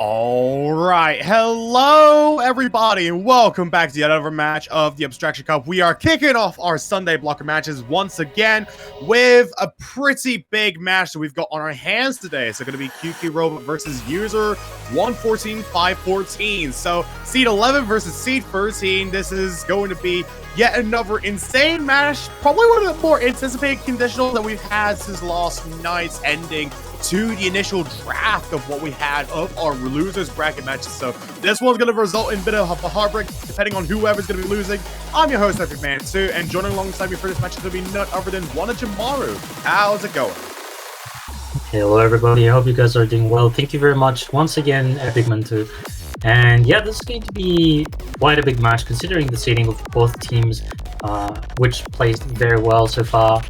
All right, hello everybody, and welcome back to yet another match of the Abstraction Cup. We are kicking off our Sunday blocker matches once again with a pretty big match that we've got on our hands today. So, going to be QQ Robot versus User 114-514. So, Seed 11 versus Seed 13. This is going to be yet another insane match. Probably one of the more anticipated conditionals that we've had since last night's ending to the initial draft of what we had of our losers bracket matches. So this one's going to result in a bit of a heartbreak depending on whoever's going to be losing. I'm your host, Epic Man 2, and joining alongside me for this match is going to be none other than Wanijimaru. How's it going? Hello everybody, I hope you guys are doing well. Thank you very much once again, Epic Man 2. And yeah, this is going to be quite a big match considering the seeding of both teams, which placed very well so far.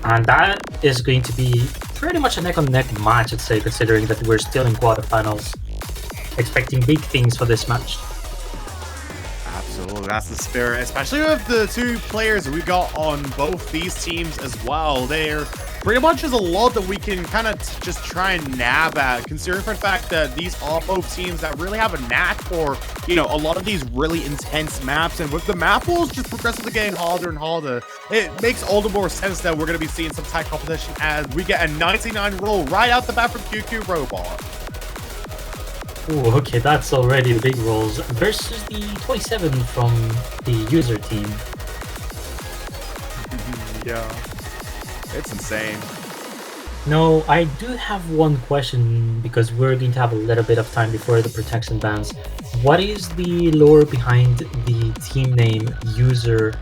And that is going to be pretty much a neck-on-neck match, I'd say, considering that we're still in quarterfinals. Expecting big things for this match. Absolutely, that's the spirit, especially with the two players we got on both these teams as well. They're pretty much is a lot that we can kind of just try and nab at, considering for the fact that these are both teams that really have a knack for, you know, a lot of these really intense maps. And with the map pools just progressively getting harder and harder, it makes all the more sense that we're going to be seeing some tight competition as we get a 99 roll right out the bat from QQ Robot. Ooh, okay, that's already the big rolls versus the 27 from the user team. Yeah, it's insane. No, I do have one question because we're going to have a little bit of time before the protection bans. What is the lore behind the team name user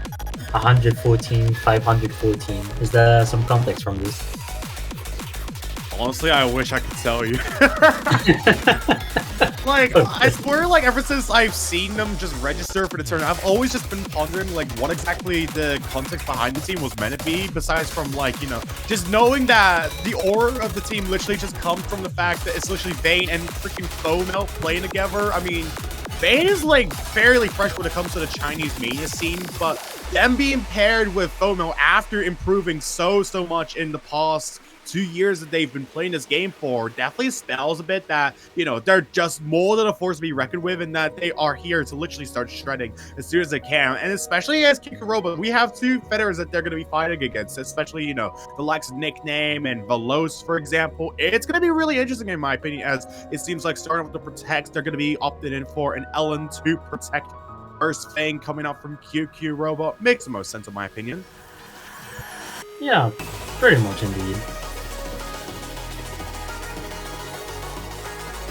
114-514? Is there some context from this? Honestly, I wish I could tell you. Like, I swear, like, ever since I've seen them just register for the tournament, I've always just been pondering, like, what exactly the context behind the team was meant to be, besides from, like, you know, just knowing that the aura of the team literally just comes from the fact that it's literally Vayne and freaking Foamel playing together. I mean, Vayne is, like, fairly fresh when it comes to the Chinese media scene, but them being paired with Foamel after improving so much in the past 2 years that they've been playing this game for definitely spells a bit that, you know, they're just more than a force to be reckoned with, and that they are here to literally start shredding as soon as they can. And especially as QQ Robot, we have two fighters that they're going to be fighting against, especially, you know, the likes of Nickname and Veloz, for example. It's going to be really interesting in my opinion, as it seems like starting with the Protects, they're going to be opted in for an Ellen to Protect first thing coming up from QQ Robot. Makes the most sense in my opinion. Yeah, pretty much indeed.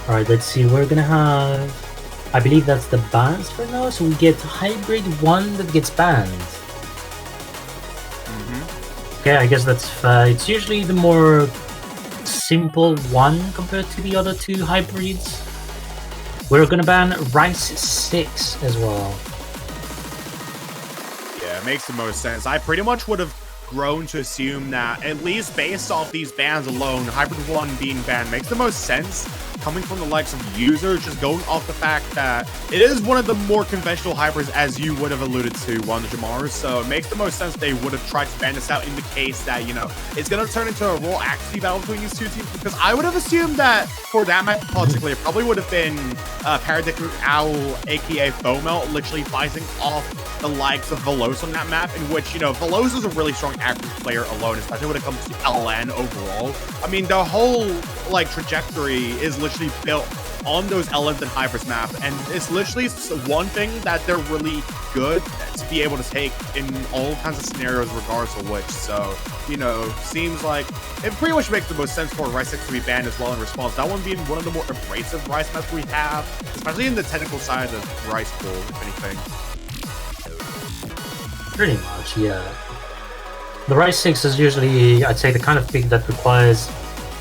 Alright, let's see, we're gonna have, I believe that's the bans for now, so we get Hybrid 1 that gets banned. Okay, I guess that's it's usually the more simple one compared to the other two hybrids. We're gonna ban Rice 6 as well. Yeah, it makes the most sense. I pretty much would have grown to assume that, at least based off these bans alone, Hybrid 1 being banned makes the most sense, coming from the likes of User, just going off the fact that it is one of the more conventional hybrids, as you would have alluded to, Wanijimaru. So it makes the most sense they would have tried to ban this out in the case that, you know, it's going to turn into a raw accuracy battle between these two teams, because I would have assumed that for that match particularly, it probably would have been Paradigm Owl, aka Foamel, literally fighting off the likes of Veloz on that map, in which, you know, Veloz is a really strong active player alone, especially when it comes to LN overall. I mean, the whole, like, trajectory is literally built on those LNs and hybrids map, and it's literally one thing that they're really good to be able to take in all kinds of scenarios regardless of which. So, you know, seems like it pretty much makes the most sense for Rice 6 to be banned as well in response. That one being one of the more abrasive Rice maps we have, especially in the technical side of Rice pool, if anything. Pretty much, yeah. The Rice 6 is usually, I'd say, the kind of pick that requires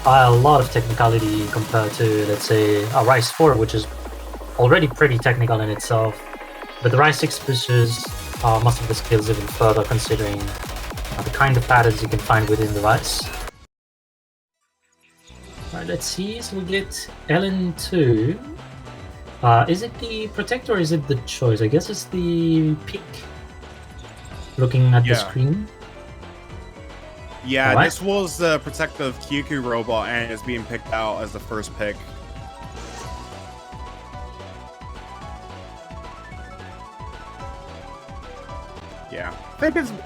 a lot of technicality compared to, let's say, a Rice 4, which is already pretty technical in itself. But the Rice 6 pushes most of the skills even further, considering the kind of patterns you can find within the Rice. Alright, let's see. So we get LN2. Is it the Protect or is it the Choice? I guess it's the pick. Looking at the screen. Yeah, this was the protective QQ robot, and it's being picked out as the first pick. Yeah,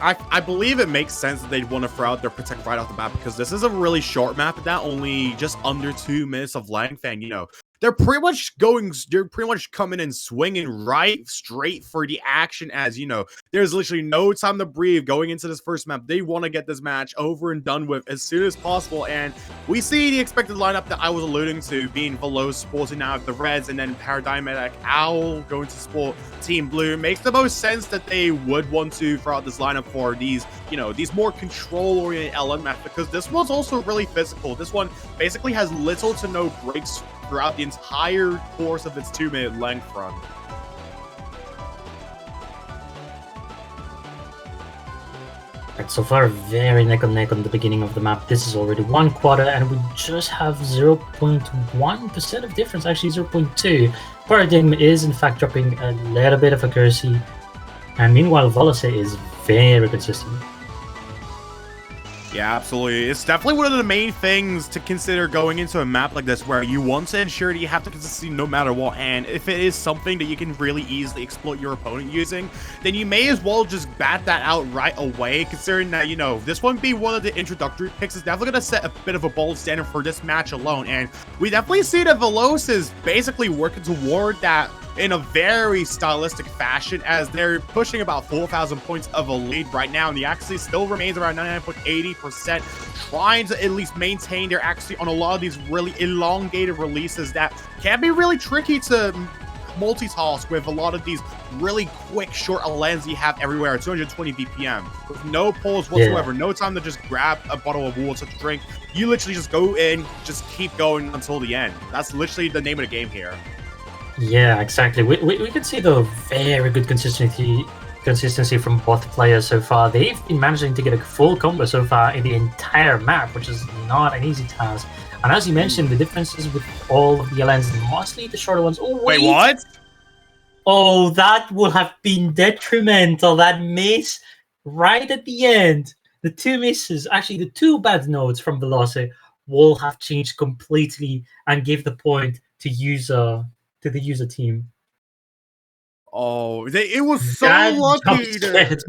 I believe it makes sense that they'd want to throw out their protect right off the bat because this is a really short map at that, only just under 2 minutes of length, and they're pretty much coming and swinging right straight for the action as there's literally no time to breathe going into this first map. They want to get this match over and done with as soon as possible, and we see the expected lineup that I was alluding to being Veloz sporting out the Reds, and then Paradigmatic Owl going to sport Team Blue. Makes the most sense that they would want to throw out this lineup for these more control-oriented LN maps, because this one's also really physical. This one basically has little to no breaks throughout the entire course of its 2-minute length run. Right, so far, very neck and neck on the beginning of the map. This is already 1 quarter, and we just have 0.1% of difference, actually 0.2. Paradigm is in fact dropping a little bit of accuracy, and meanwhile, Volase is very consistent. Yeah, absolutely. It's definitely one of the main things to consider going into a map like this, where you want to ensure that you have to consistency no matter what, and if it is something that you can really easily exploit your opponent using, then you may as well just bat that out right away, considering that, this one being one of the introductory picks is definitely going to set a bit of a bold standard for this match alone, and we definitely see that Veloz is basically working toward that in a very stylistic fashion, as they're pushing about 4,000 points of a lead right now, and the accuracy still remains around 99.80%, trying to at least maintain their accuracy on a lot of these really elongated releases that can be really tricky to multitask with a lot of these really quick short LNs you have everywhere at 220 BPM with no pulls whatsoever, no time to just grab a bottle of water to drink. You literally just go in, just keep going until the end. That's literally the name of the game here. Yeah, exactly. We can see the very good consistency from both players so far. They've been managing to get a full combo so far in the entire map, which is not an easy task. And as you mentioned, the differences with all of the LNs, mostly the shorter ones. Oh, wait, what? Oh, that would have been detrimental. That miss right at the end. The 2 misses, actually the 2 bad notes from Veloce will have changed completely and give the point to the user team. Oh, it was so lucky, dude.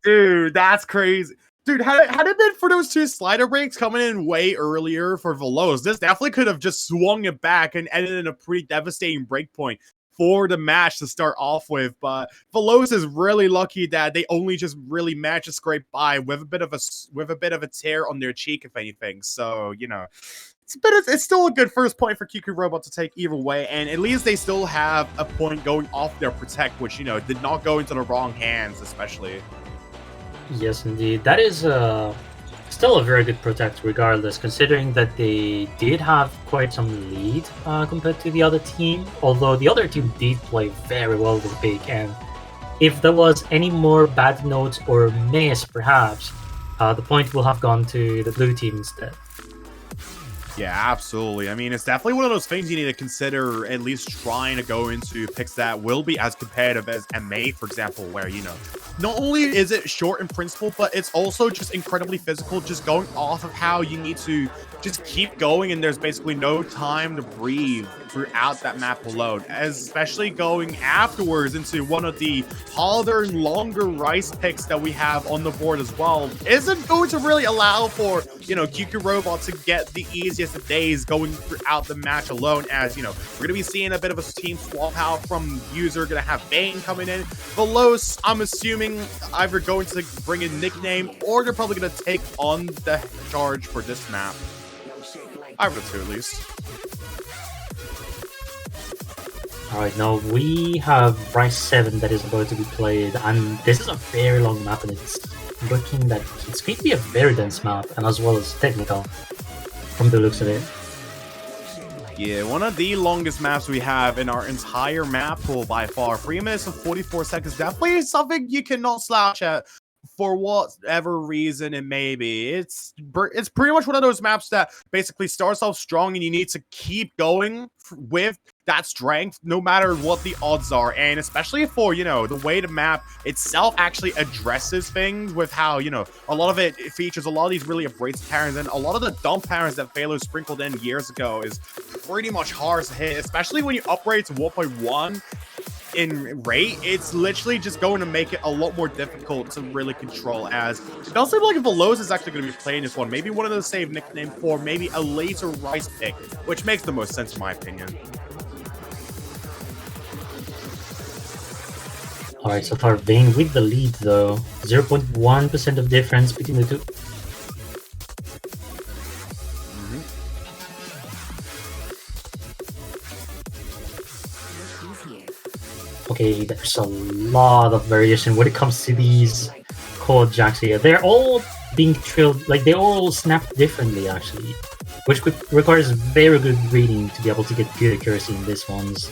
Dude, that's crazy. Dude, had it been for those 2 slider breaks coming in way earlier for Veloz, this definitely could have just swung it back and ended in a pretty devastating breakpoint for the match to start off with. But Veloz is really lucky that they only just really managed to scrape by with a bit of a tear on their cheek, if anything. So, it's still a good first point for QQ Robot to take either way, and at least they still have a point going off their protect, which, did not go into the wrong hands, especially. Yes, indeed. That is still a very good protect regardless, considering that they did have quite some lead compared to the other team, although the other team did play very well with Big, and if there was any more bad notes or miss, perhaps, the point will have gone to the blue team instead. Yeah, absolutely. I mean, it's definitely one of those things you need to consider, at least trying to go into picks that will be as competitive as MA, for example, where, not only is it short in principle, but it's also just incredibly physical, just going off of how you need to just keep going, and there's basically no time to breathe throughout that map alone, especially going afterwards into one of the harder and longer rice picks that we have on the board as well. Isn't going to really allow for, QQ Robot to get the easiest of days going throughout the match alone, as, we're going to be seeing a bit of a team swap out from user, going to have Bane coming in. Veloz, I'm assuming, either going to bring in Nickname, or they're probably going to take on the charge for this map. I would too, at least. Alright, now we have Rice 7 that is about to be played, and this is a very long map, and it's looking that it's going to be a very dense map, and as well as technical, from the looks of it. Yeah, one of the longest maps we have in our entire map pool by far. 3 minutes and 44 seconds, definitely something you cannot slouch at for whatever reason it may be. It's pretty much one of those maps that basically starts off strong and you need to keep going with that strength no matter what the odds are, and especially for the way the map itself actually addresses things with how a lot of it features a lot of these really abrasive patterns, and a lot of the dump patterns that Phalo sprinkled in years ago is pretty much hard to hit, especially when you upgrade to 1.1. in rate, it's literally just going to make it a lot more difficult to really control, as it does seem like Veloz is actually going to be playing this one. Maybe one of the save nickname for maybe a later Rice pick, which makes the most sense in my opinion. Alright, so far Vayne with the lead though. 0.1% of difference between the two. Okay, there's a lot of variation when it comes to these chord jacks here. They're all being trilled, like they all snap differently actually, which requires very good reading to be able to get good accuracy in these ones.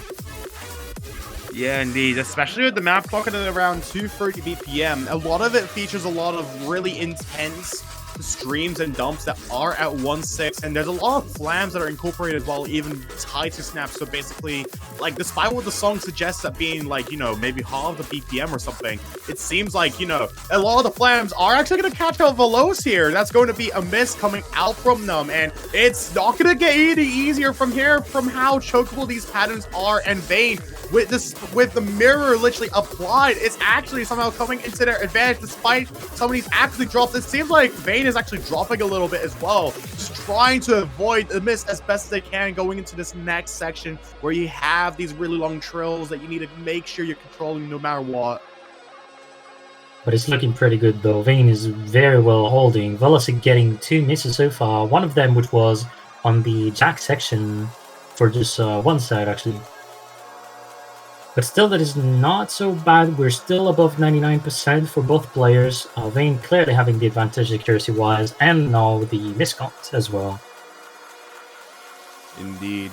Yeah, indeed, especially with the map clock at around 230 BPM. A lot of it features a lot of really intense streams and dumps that are at 1.6, and there's a lot of flams that are incorporated while even tied to snaps. So basically, like, despite what the song suggests that being like, you know, maybe half the BPM or something, it seems like, you know, a lot of the flams are actually going to catch out Veloz here. That's going to be a miss coming out from them, and it's not going to get any easier from here from how chokeable these patterns are. And Vayne, with the mirror literally applied, it's actually somehow coming into their advantage despite some of these actually drops. It seems like Vayne is actually dropping a little bit as well, just trying to avoid the miss as best as they can going into this next section where you have these really long trills that you need to make sure you're controlling no matter what. But it's looking pretty good though. Vayne is very well holding. Veloz getting 2 misses so far, one of them which was on the jack section for just one side actually. But still, that is not so bad. We're still above 99% for both players. Vayne clearly having the advantage accuracy-wise, and now the miscount as well. Indeed.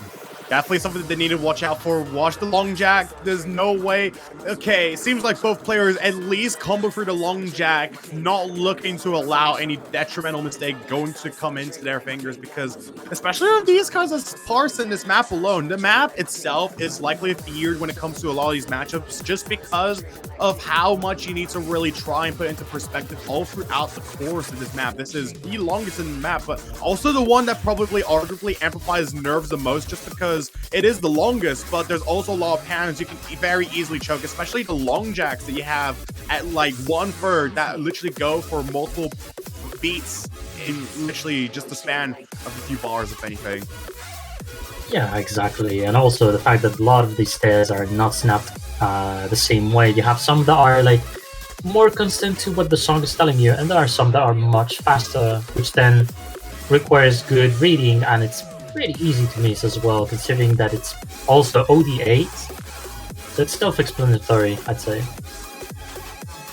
Definitely something that they need to watch out for. Watch the long jack. There's no way. Okay, it seems like both players at least combo through the long jack, not looking to allow any detrimental mistake going to come into their fingers, because especially with these kinds of parts in this map alone, the map itself is likely feared when it comes to a lot of these matchups just because of how much you need to really try and put into perspective all throughout the course of this map. This is the longest in the map, but also the one that probably arguably amplifies nerves the most just because it is the longest, but there's also a lot of patterns you can very easily choke, especially the long jacks that you have at like 1/3 that literally go for multiple beats in literally just the span of a few bars, if anything. Yeah, exactly. And also the fact that a lot of these stairs are not snapped the same way. You have some that are like more constant to what the song is telling you, and there are some that are much faster, which then requires good reading, and it's pretty easy to miss as well, considering that it's also OD8. So it's self-explanatory, I'd say.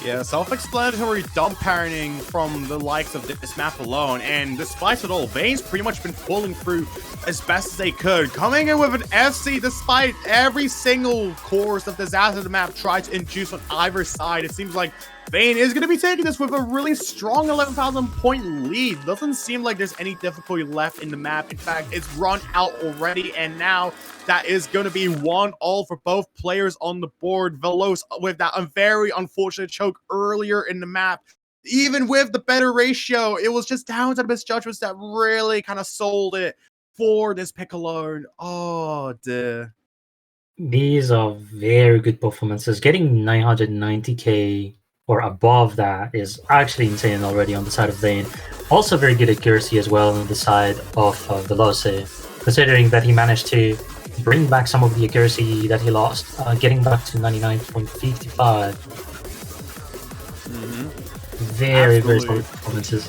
Yeah, self-explanatory dump parenting from the likes of this map alone, and despite it all, Vayne's pretty much been pulling through as best as they could, coming in with an FC despite every single course of disaster the map tried to induce on either side. It seems like Vayne is going to be taking this with a really strong 11,000 point lead. Doesn't seem like there's any difficulty left in the map. In fact, it's run out already, and now that is going to be 1-all for both players on the board. Veloz with that very unfortunate choke earlier in the map. Even with the better ratio, it was just down to the misjudgments that really kind of sold it for this pick alone. Oh, dear. These are very good performances. Getting 990k or above that is actually insane already on the side of Vayne. Also very good accuracy as well on the side of Veloz, considering that he managed to bring back some of the accuracy that he lost, getting back to 99.55. Very, very solid performances.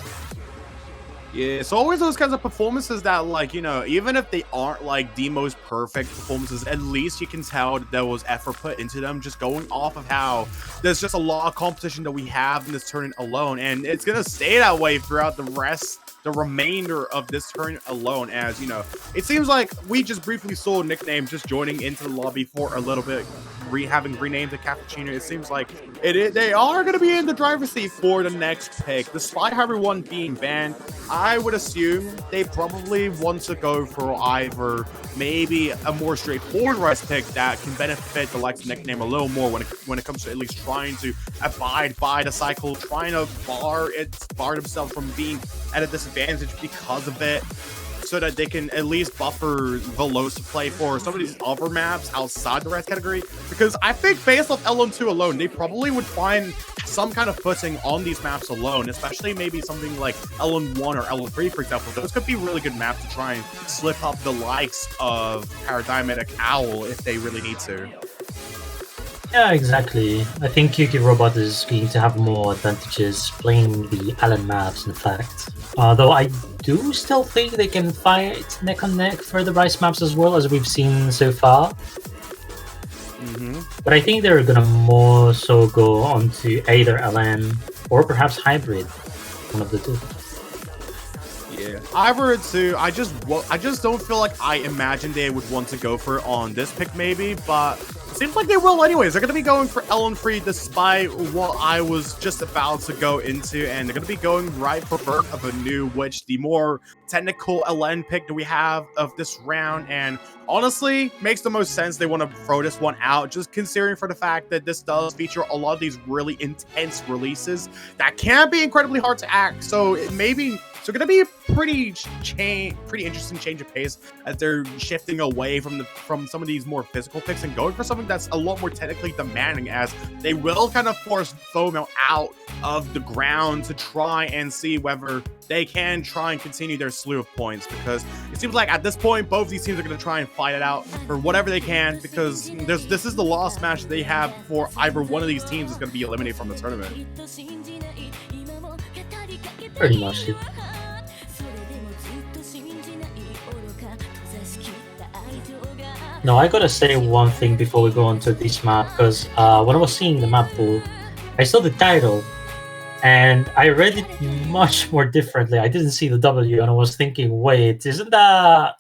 Yeah, it's always those kinds of performances that, like, you know, even if they aren't like the most perfect performances, at least you can tell that there was effort put into them, just going off of how there's just a lot of competition that we have in this tournament alone, and it's gonna stay that way throughout the remainder of this tournament alone. As you know, it seems like we just briefly saw Nickname just joining into the lobby for a little bit, having renamed the Cappuccino. It seems like they are going to be in the driver's seat for the next pick. Despite everyone being banned, I would assume they probably want to go for either maybe a more straightforward Rice pick that can benefit the likes of Nickname a little more when it comes to at least trying to abide by the cycle, trying to bar themselves from being at a disadvantage because of it. so that they can at least buffer Veloz to play for some of these other maps outside the red category. Because I think based off LN2 alone, they probably would find some kind of footing on these maps alone, especially maybe something like LN1 or LN3, for example. Those could be really good maps to try and slip up the likes of Paradigmatic Owl if they really need to. Yeah, exactly. I think QQ Robot is going to have more advantages playing the Allen maps, in fact. Though I do still think they can fight neck on neck for the Rice maps as well, as we've seen so far. But I think they're gonna more so go on to either LN or perhaps Hybrid, one of the two. Yeah, Hybrid too. I just don't feel like I imagined they would want to go for it on this pick maybe, but it seems like they will anyways. They're going to be going for LN3 despite what I was just about to go into, and they're going to be going right for Birth of Anew, which the more technical LN pick that we have of this round, and honestly makes the most sense. They want to throw this one out, just considering for the fact that this does feature a lot of these really intense releases that can be incredibly hard to act. So it maybe going to be a pretty interesting change of pace as they're shifting away from some of these more physical picks and going for something that's a lot more technically demanding, as they will kind of force FOMO out of the ground to try and see whether they can try and continue their slew of points, because it seems like at this point both these teams are going to try and fight it out for whatever they can, because this is the last match they have for either one of these teams is going to be eliminated from the tournament. Pretty much. No, I gotta say one thing before we go on to this map, because when I was seeing the map pool, I saw the title and I read it much more differently. I didn't see the W and I was thinking, wait, isn't that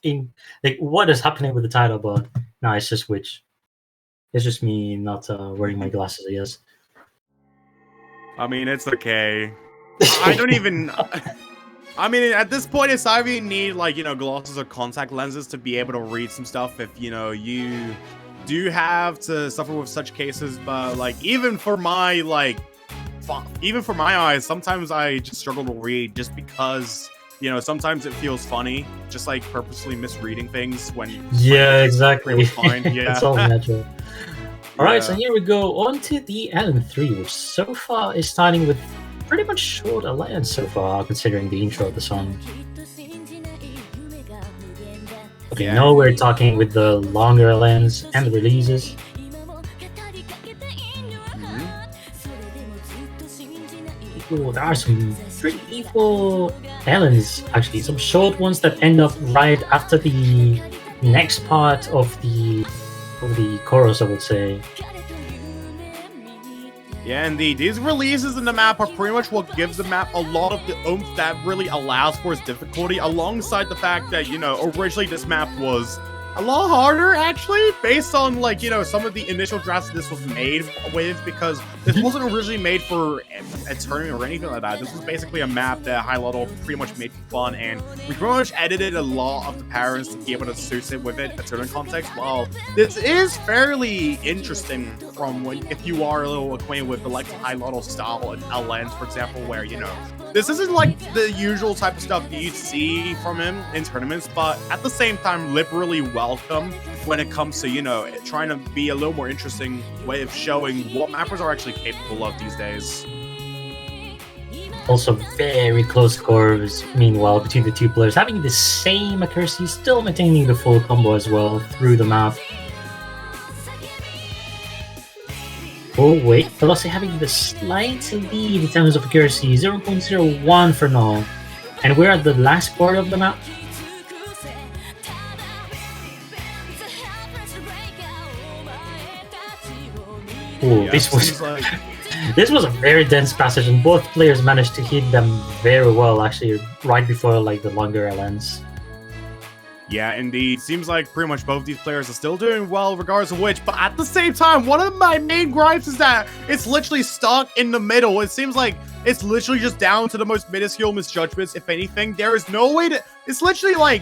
what is happening with the title? But no, it's just Witch. It's just me not wearing my glasses, I guess. I mean, it's okay. I don't even... I mean, at this point, it's either you need, like, glasses or contact lenses to be able to read some stuff if, you do have to suffer with such cases. But, like, even for my eyes, sometimes I just struggle to read just because, sometimes it feels funny, just, like, purposely misreading things when... Yeah, exactly. Fine. Yeah. It's all natural. All right, so Yeah. here we go on to the LN3, which so far is starting with pretty much short alliance so far, considering the intro of the song. Okay, Yeah. now we're talking with the longer alliance and the releases. Ooh, there are some pretty evil allies, actually. Some short ones that end up right after the next part of the chorus, I would say. Yeah, indeed. These releases in the map are pretty much what gives the map a lot of the oomph that really allows for its difficulty, alongside the fact that, originally this map was a lot harder, actually, based on, like, some of the initial drafts this was made with, because this wasn't originally made for a tournament or anything like that. This was basically a map that High Lotto pretty much made for fun, and we pretty much edited a lot of the patterns to be able to suit it with it, a tournament context. While this is fairly interesting if you are a little acquainted with the like High Lotto style and LNs, for example, where, this isn't like the usual type of stuff that you see from him in tournaments, but at the same time, liberally welcome when it comes to, trying to be a little more interesting way of showing what mappers are actually capable of these days. Also, very close scores, meanwhile, between the two players, having the same accuracy, still maintaining the full combo as well through the map. Oh wait, Velocity having the slight lead in terms of accuracy, 0.01 for now. And we're at the last part of the map. Oh, Yeah, this was like... this was a very dense passage, and both players managed to hit them very well, actually, right before like the longer LNs. Yeah, indeed. Seems like pretty much both these players are still doing well regardless of which, but at the same time, one of my main gripes is that it's literally stuck in the middle. It seems like it's literally just down to the most minuscule misjudgments, if anything. There is no way to... It's literally like...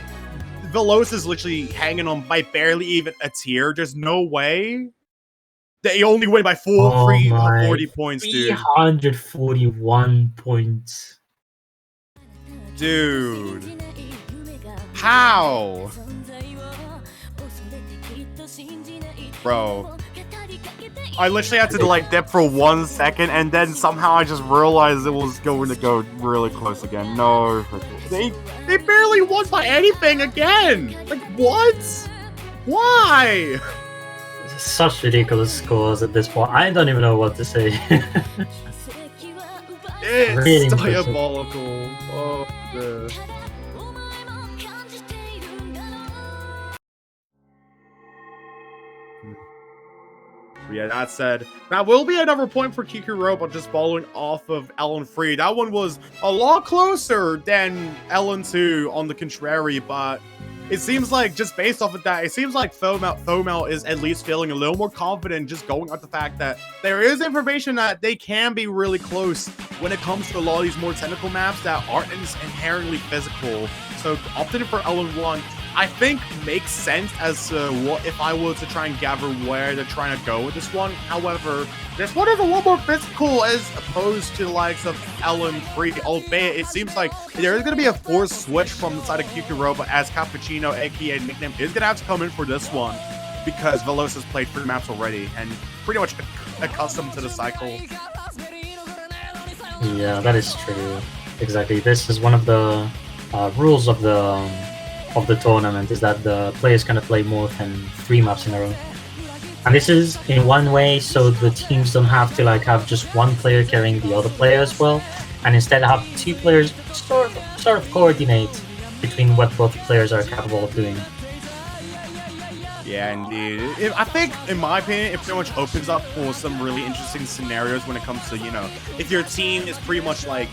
Veloz is literally hanging on by barely even a tier. There's no way. They only win by 40 points, dude. 341 points. Dude. How? Bro. I literally had to like dip for 1 second, and then somehow I just realized it was going to go really close again. No, they barely won by anything again. Like what? Why? Such ridiculous scores at this point. I don't even know what to say. It's Really diabolical. Oh, the... Yeah, that said, that will be another point for Kikuro, but just following off of Ellen3. That one was a lot closer than Ellen2 on the contrary, but it seems like, just based off of that, it seems like Fomel is at least feeling a little more confident just going off the fact that there is information that they can be really close when it comes to a lot of these more technical maps that aren't inherently physical. So opting for Ellen1, I think makes sense as to what if I were to try and gather where they're trying to go with this one. However, this one is a lot more physical as opposed to the likes of LM3, albeit it seems like there is going to be a forced switch from the side of Kikuroba as Cappuccino, aka Nickname, is going to have to come in for this one because Veloz has played 3 maps already and pretty much accustomed to the cycle. Yeah, that is true. Exactly. This is one of the rules of the tournament, is that the players can play more than 3 maps in a row. And this is in one way so the teams don't have to like have just one player carrying the other player as well, and instead have 2 players sort of coordinate between what both players are capable of doing. Yeah, indeed. I think, in my opinion, it pretty much opens up for some really interesting scenarios when it comes to, you know, if your team is pretty much like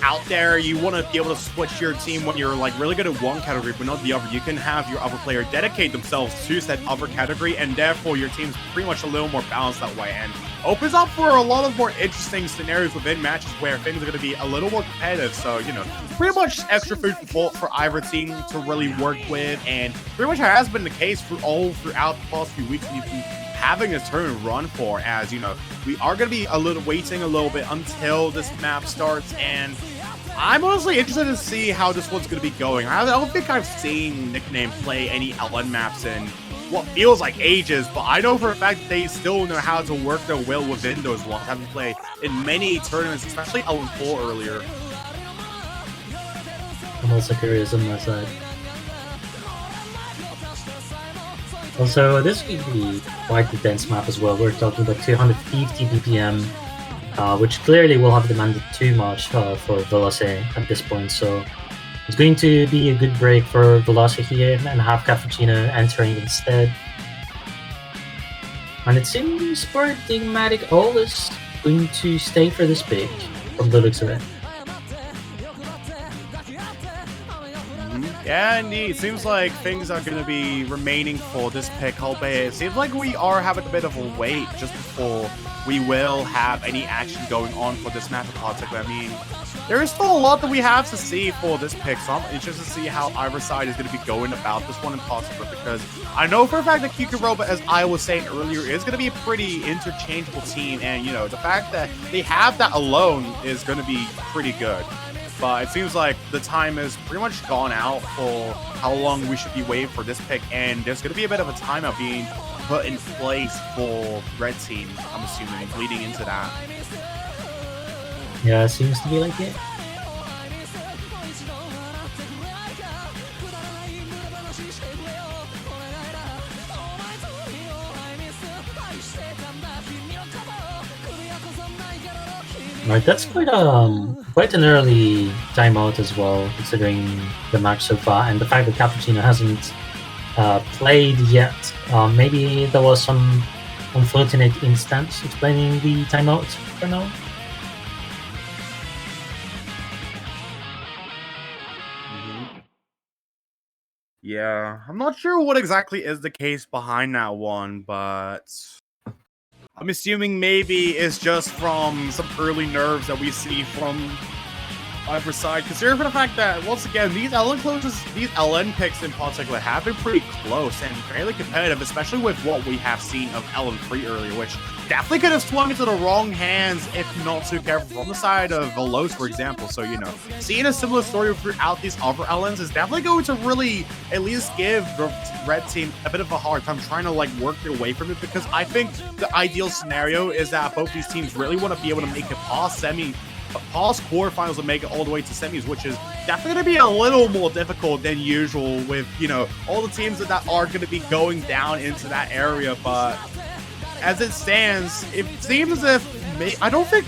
out there, you want to be able to switch your team when you're like really good at one category but not the other. You can have your other player dedicate themselves to said other category, and therefore your team's pretty much a little more balanced that way, and opens up for a lot of more interesting scenarios within matches where things are going to be a little more competitive. So, you know, pretty much extra food for thought for either team to really work with, and pretty much has been the case for all throughout the past few weeks. You've been having a turn run for, as you know, we are going to be waiting a little bit until this map starts, and I'm honestly interested to see how this one's going to be going. I don't think I've seen Nickname play any LN maps in what feels like ages, but I know for a fact that they still know how to work their will within those ones, having played in many tournaments, especially LN4 earlier. I'm also curious on my side. Also, this could be quite a dense map as well. We're talking about 250 BPM. Which clearly will have demanded too much for Veloz at this point, so it's going to be a good break for Veloz here and have Cappuccino entering instead. And it seems Sportingmatic All is going to stay for this pick from the looks of it. Yeah, indeed. It seems like things are going to be remaining for this pick, albeit it seems like we are having a bit of a wait just before we will have any action going on for this map in particular. I mean, there is still a lot that we have to see for this pick, so I'm interested to see how either side is going to be going about this one in particular, because I know for a fact that Kikuroba, as I was saying earlier, is going to be a pretty interchangeable team, and, you know, the fact that they have that alone is going to be pretty good. But it seems like the time is pretty much gone out for how long we should be waiting for this pick, and there's going to be a bit of a timeout being put in place for Red Team, I'm assuming, leading into that. Yeah, it seems to be like it. Right, that's quite an early timeout as well, considering the match so far and the fact that Cappuccino hasn't played yet. Maybe there was some unfortunate instance explaining the timeout for now. Yeah, I'm not sure what exactly is the case behind that one, but I'm assuming maybe it's just from some early nerves that we see from side, considering for the fact that, once again, these LN picks in particular have been pretty close and fairly competitive, especially with what we have seen of LN3 earlier, which definitely could have swung into the wrong hands if not too careful from the side of Veloz, for example. So, seeing a similar story throughout these other LNs is definitely going to really at least give the red team a bit of a hard time trying to, work their way from it, because I think the ideal scenario is that both these teams really want to be able to make it past quarterfinals and make it all the way to semis, which is definitely going to be a little more difficult than usual with, all the teams that are going to be going down into that area. But as it stands, it seems as if, I don't think,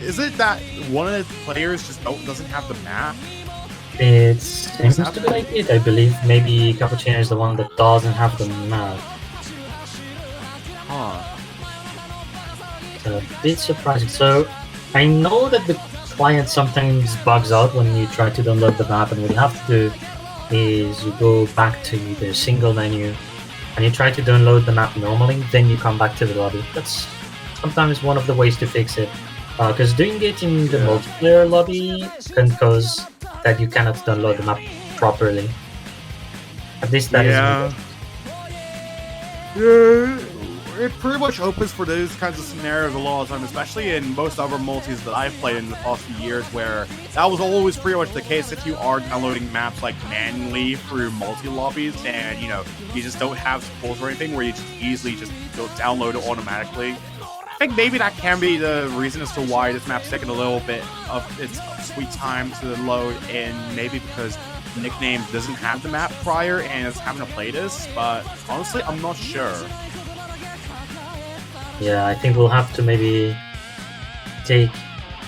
is it that one of the players just doesn't have the map? It seems to be like it, I believe. Maybe Cappuccino is the one that doesn't have the map. Huh. It's a bit surprising. So, I know that the client sometimes bugs out when you try to download the map, and what you have to do is you go back to the single menu and you try to download the map normally, then you come back to the lobby. That's sometimes one of the ways to fix it. Because doing it in the multiplayer lobby can cause that you cannot download the map properly. At least that is. Yeah. It pretty much opens for those kinds of scenarios a lot of the time, especially in most other multis that I've played in the past few years, where that was always pretty much the case if you are downloading maps manually through multi-lobbies and, you just don't have support or anything, where you just easily just download it automatically. I think maybe that can be the reason as to why this map's taking a little bit of its sweet time to load, and maybe because Nickname doesn't have the map prior and is having to play this, but honestly, I'm not sure. Yeah, I think we'll have to maybe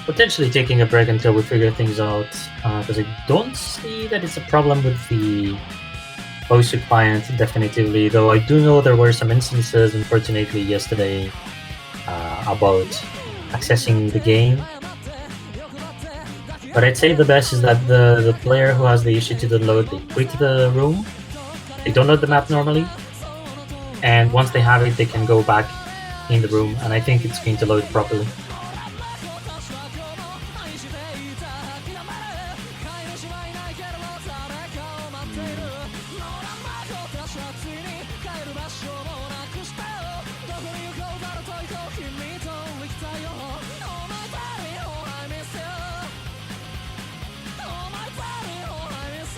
potentially taking a break until we figure things out, because I don't see that it's a problem with the OSU client, definitively, though I do know there were some instances, unfortunately, yesterday about accessing the game. But I'd say the best is that the player who has the issue to download, they quit the room, they download the map normally, and once they have it, they can go back in the room, and I think it's going to load properly.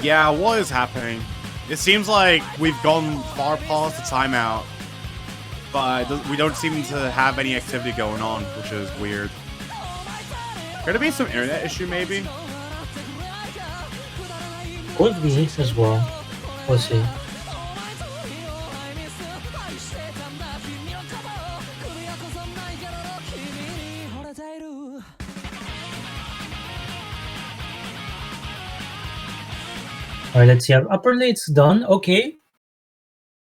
Yeah, what is happening? It seems like we've gone far past the timeout, but we don't seem to have any activity going on, which is weird. Could it be some internet issue, maybe? Could be as well. We'll see. Alright, let's see. Apparently it's done. Okay.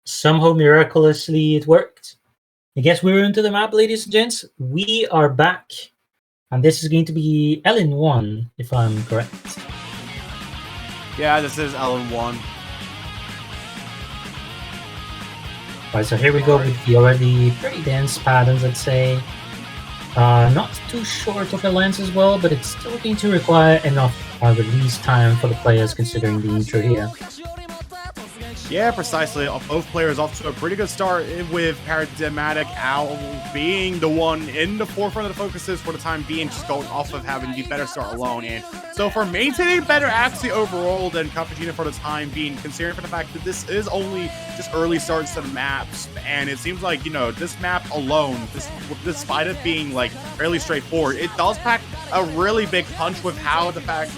Somehow miraculously it worked. I guess we're into the map, ladies and gents. We are back. And this is going to be LN1, if I'm correct. Yeah, this is LN1. Alright, so here we go with the already pretty dense patterns, I'd say. Not too short of a lens as well, but it's still going to require enough release time for the players considering the intro here. Yeah, precisely. Both players off to a pretty good start, with Paradigmatic Owl being the one in the forefront of the focuses for the time being, just going off of having the better start alone. And so for maintaining better accuracy overall than Cappuccino for the time being, considering for the fact that this is only just early starts to the maps, and it seems like, this map alone, despite it being fairly straightforward, it does pack a really big punch with the fact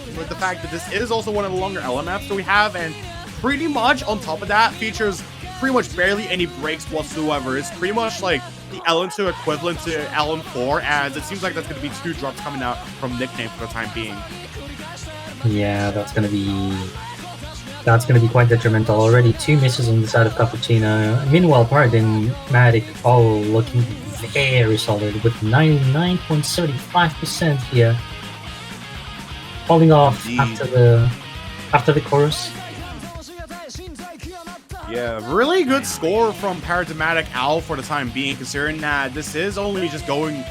that this is also one of the longer LM maps that we have, and pretty much on top of that features pretty much barely any breaks whatsoever. It's pretty much like the LN2 equivalent to LN4, as it seems like that's going to be 2 drops coming out from Nickname for the time being. Yeah, that's going to be quite detrimental. Already 2 misses on the side of Cappuccino. Meanwhile, Paradigmatic all looking very solid with 99.75% here. Falling off after the chorus. Yeah, really good score from Paradigmatic Owl for the time being, considering that this is only just going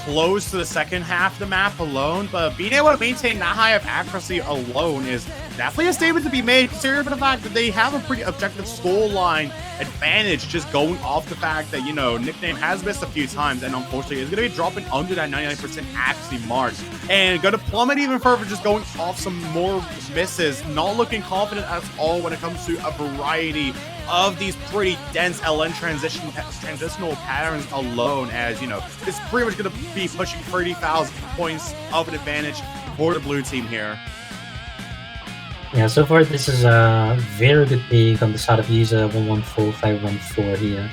close to the second half of the map alone, but being able to maintain that high of accuracy alone is definitely a statement to be made, considering the fact that they have a pretty objective score line advantage, just going off the fact that, you know, Nickname has missed a few times, and unfortunately is going to be dropping under that 99% accuracy mark, and going to plummet even further, just going off some more misses, not looking confident at all when it comes to a variety of these pretty dense LN transitional patterns alone, as, you know, it's pretty much going to be pushing 30,000 points of an advantage for the blue team here. Yeah, so far this is a very good pick on the side of user 114514 here.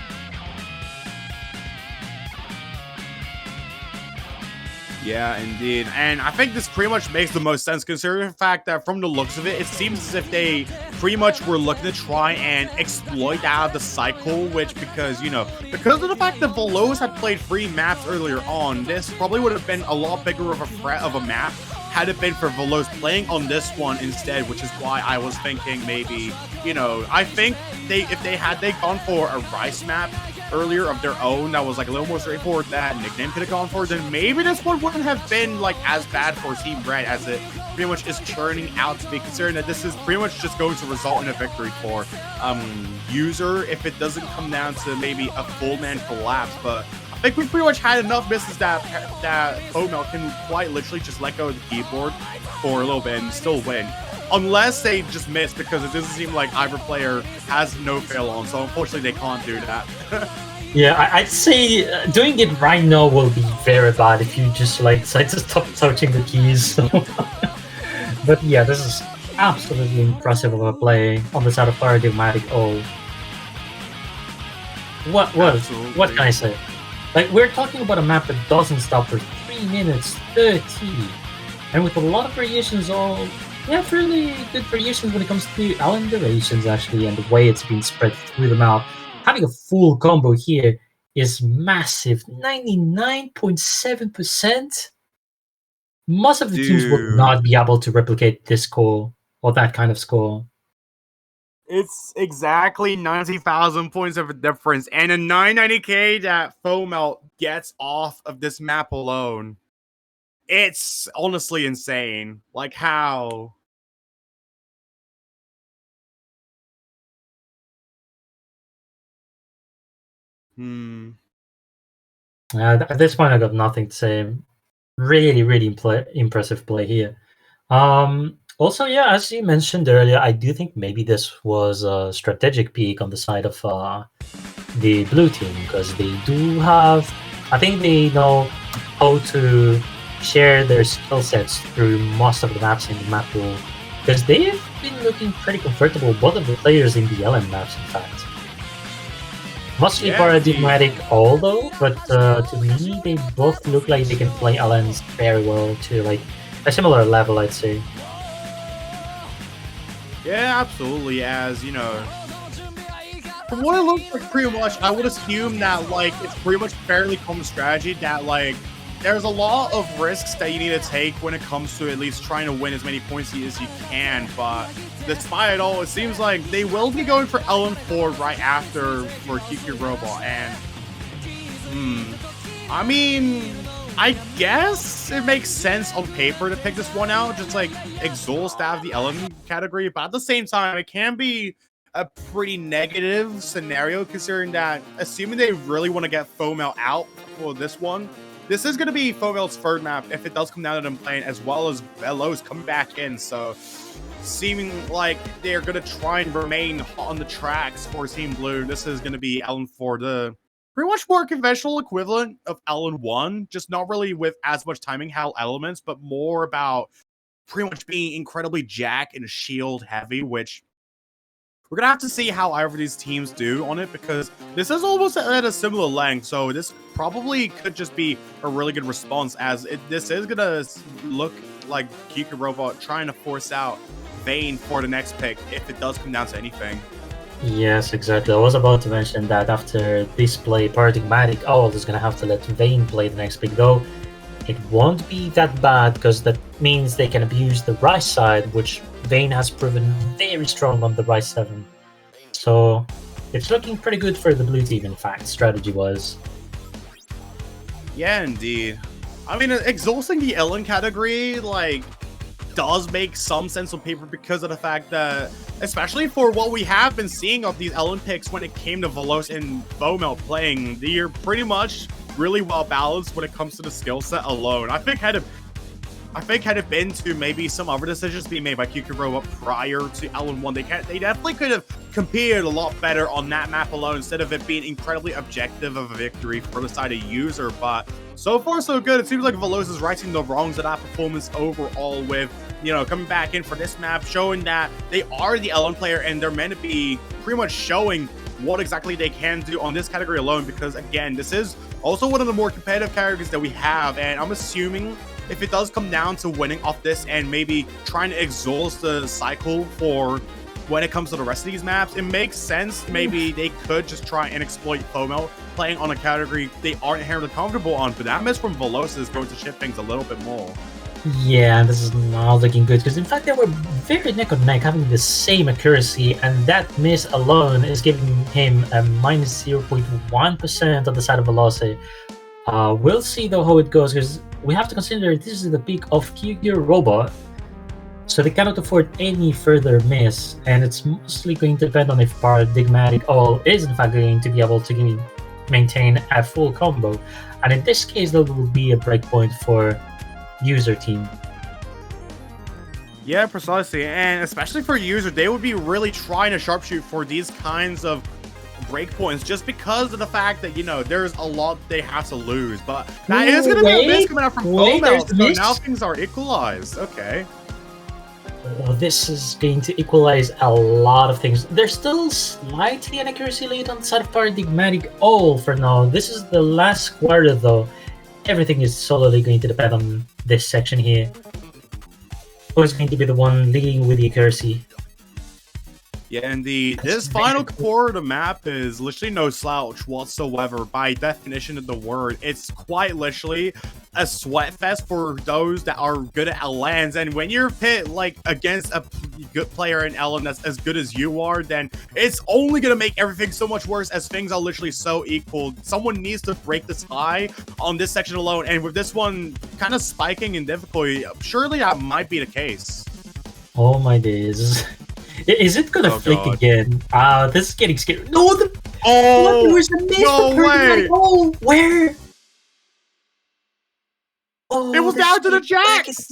Yeah, indeed. And I think this pretty much makes the most sense, considering the fact that from the looks of it, it seems as if they pretty much were looking to try and exploit out of the cycle, which, because, you know, because of the fact that Veloz had played 3 maps earlier on, this probably would have been a lot bigger of a threat of a map had it been for Veloz playing on this one instead, which is why I was thinking maybe, you know, I think if they had gone for a Rice map earlier of their own that was like a little more straightforward that Nickname could have gone for, then maybe this one wouldn't have been like as bad for Team Red as it pretty much is churning out to be, considering that this is pretty much just going to result in a victory for user if it doesn't come down to maybe a full man collapse. But I think we pretty much had enough misses that Foamel can quite literally just let go of the keyboard for a little bit and still win. Unless they just miss, because it doesn't seem like either player has no fail on, so unfortunately they can't do that. Yeah, I'd say doing it right now will be very bad if you just like decide to stop touching the keys. So. But yeah, this is absolutely impressive of a play on the side of Paradigmatic. Oh, what can I say? Like, we're talking about a map that doesn't stop for 3 minutes 30, and with a lot of variations, yeah, fairly good variations when it comes to LN durations, actually, and the way it's been spread through the map. Having a full combo here is massive. 99.7%. Most of the teams would not be able to replicate this score, or that kind of score. It's exactly 90,000 points of a difference, and a 990k that Foamel gets off of this map alone. It's honestly insane. Like, how? At this point, I got nothing to say. Really, really impressive play here. Also, yeah, as you mentioned earlier, I do think maybe this was a strategic pick on the side of the blue team, because they do have, I think they know how to share their skill sets through most of the maps in the map pool, because they've been looking pretty comfortable, both of the players in the LN maps, in fact. Mostly Paradigmatic although, but to me, they both look like they can play LNs very well to like a similar level, I'd say. Yeah, absolutely. As you know, from what it looks like, pretty much, I would assume that like it's pretty much fairly common strategy that like there's a lot of risks that you need to take when it comes to at least trying to win as many points as you can. But despite it all, it seems like they will be going for LN4 right after for QQ Robot. And I mean, I guess it makes sense on paper to pick this one out, just like exhaust out of the LN category. But at the same time, it can be a pretty negative scenario, considering that, assuming they really want to get Foamel out for this one, this is going to be Foamel's third map if it does come down to them playing, as well as Veloz coming back in. So, seeming like they're going to try and remain on the tracks for Team Blue, this is going to be LN4, the pretty much more conventional equivalent of LN1, just not really with as much timing HAL elements, but more about pretty much being incredibly jack and shield heavy, which we're going to have to see how either of these teams do on it, because this is almost at a similar length, so this probably could just be a really good response, as this is going to look like QQ Robot trying to force out Vayne for the next pick, if it does come down to anything. Yes, exactly. I was about to mention that after this play, Paradigmatic Owl is going to have to let Vayne play the next pick, though it won't be that bad, because that means they can abuse the Rice side, which Vayne has proven very strong on the Rice 7. So it's looking pretty good for the blue team, in fact, strategy-wise. Yeah, indeed. I mean, exhausting the Ellen category, like, does make some sense on paper because of the fact that, especially for what we have been seeing of these Ellen picks when it came to Veloz and Foamel playing, they're pretty much really well balanced when it comes to the skill set alone. I think had it been to maybe some other decisions being made by QQ Robot prior to Ellen 1, they definitely could have competed a lot better on that map alone instead of it being incredibly objective of a victory for the side of user. But so far, so good. It seems like Veloz is righting the wrongs of that performance overall with, you know, coming back in for this map, showing that they are the Ellen player and they're meant to be pretty much showing what exactly they can do on this category alone, because again, this is also one of the more competitive categories that we have, and I'm assuming if it does come down to winning off this and maybe trying to exhaust the cycle for when it comes to the rest of these maps, it makes sense. Maybe they could just try and exploit FOMO playing on a category they aren't inherently comfortable on, but that miss from Veloz is going to shift things a little bit more. Yeah, this is not looking good, because in fact they were very neck and neck, having the same accuracy, and that miss alone is giving him a minus 0.1% on the side of velocity. We'll see though how it goes, because we have to consider this is the peak of QQ Robot, so they cannot afford any further miss, and it's mostly going to depend on if Paradigmatic All is in fact going to be able to maintain a full combo, and in this case there will be a breakpoint for user team. Yeah, precisely, and especially for user, they would be really trying to sharpshoot for these kinds of breakpoints just because of the fact that, you know, there's a lot they have to lose, but that is going to be a miss coming out from Foamel, so now things are equalized. Okay. Oh, this is going to equalize a lot of things. There's still slightly an accuracy lead on the side of Paradigmatic All for now. This is the last quarter though. Everything is solely going to depend on this section here. Who's going to be the one leading with the accuracy? Yeah, indeed. This final quarter of the map is literally no slouch whatsoever by definition of the word. It's quite literally a sweat fest for those that are good at LNs, and when you're pit like against a good player in LN that's as good as you are, then it's only gonna make everything so much worse as things are literally so equal. Someone needs to break the tie on this section alone, and with this one kind of spiking in difficulty, surely that might be the case. Oh my days. Is it gonna flick again? This is getting scary. No, the there was a miss. No way! Oh, where? Oh, it was down to the jacks.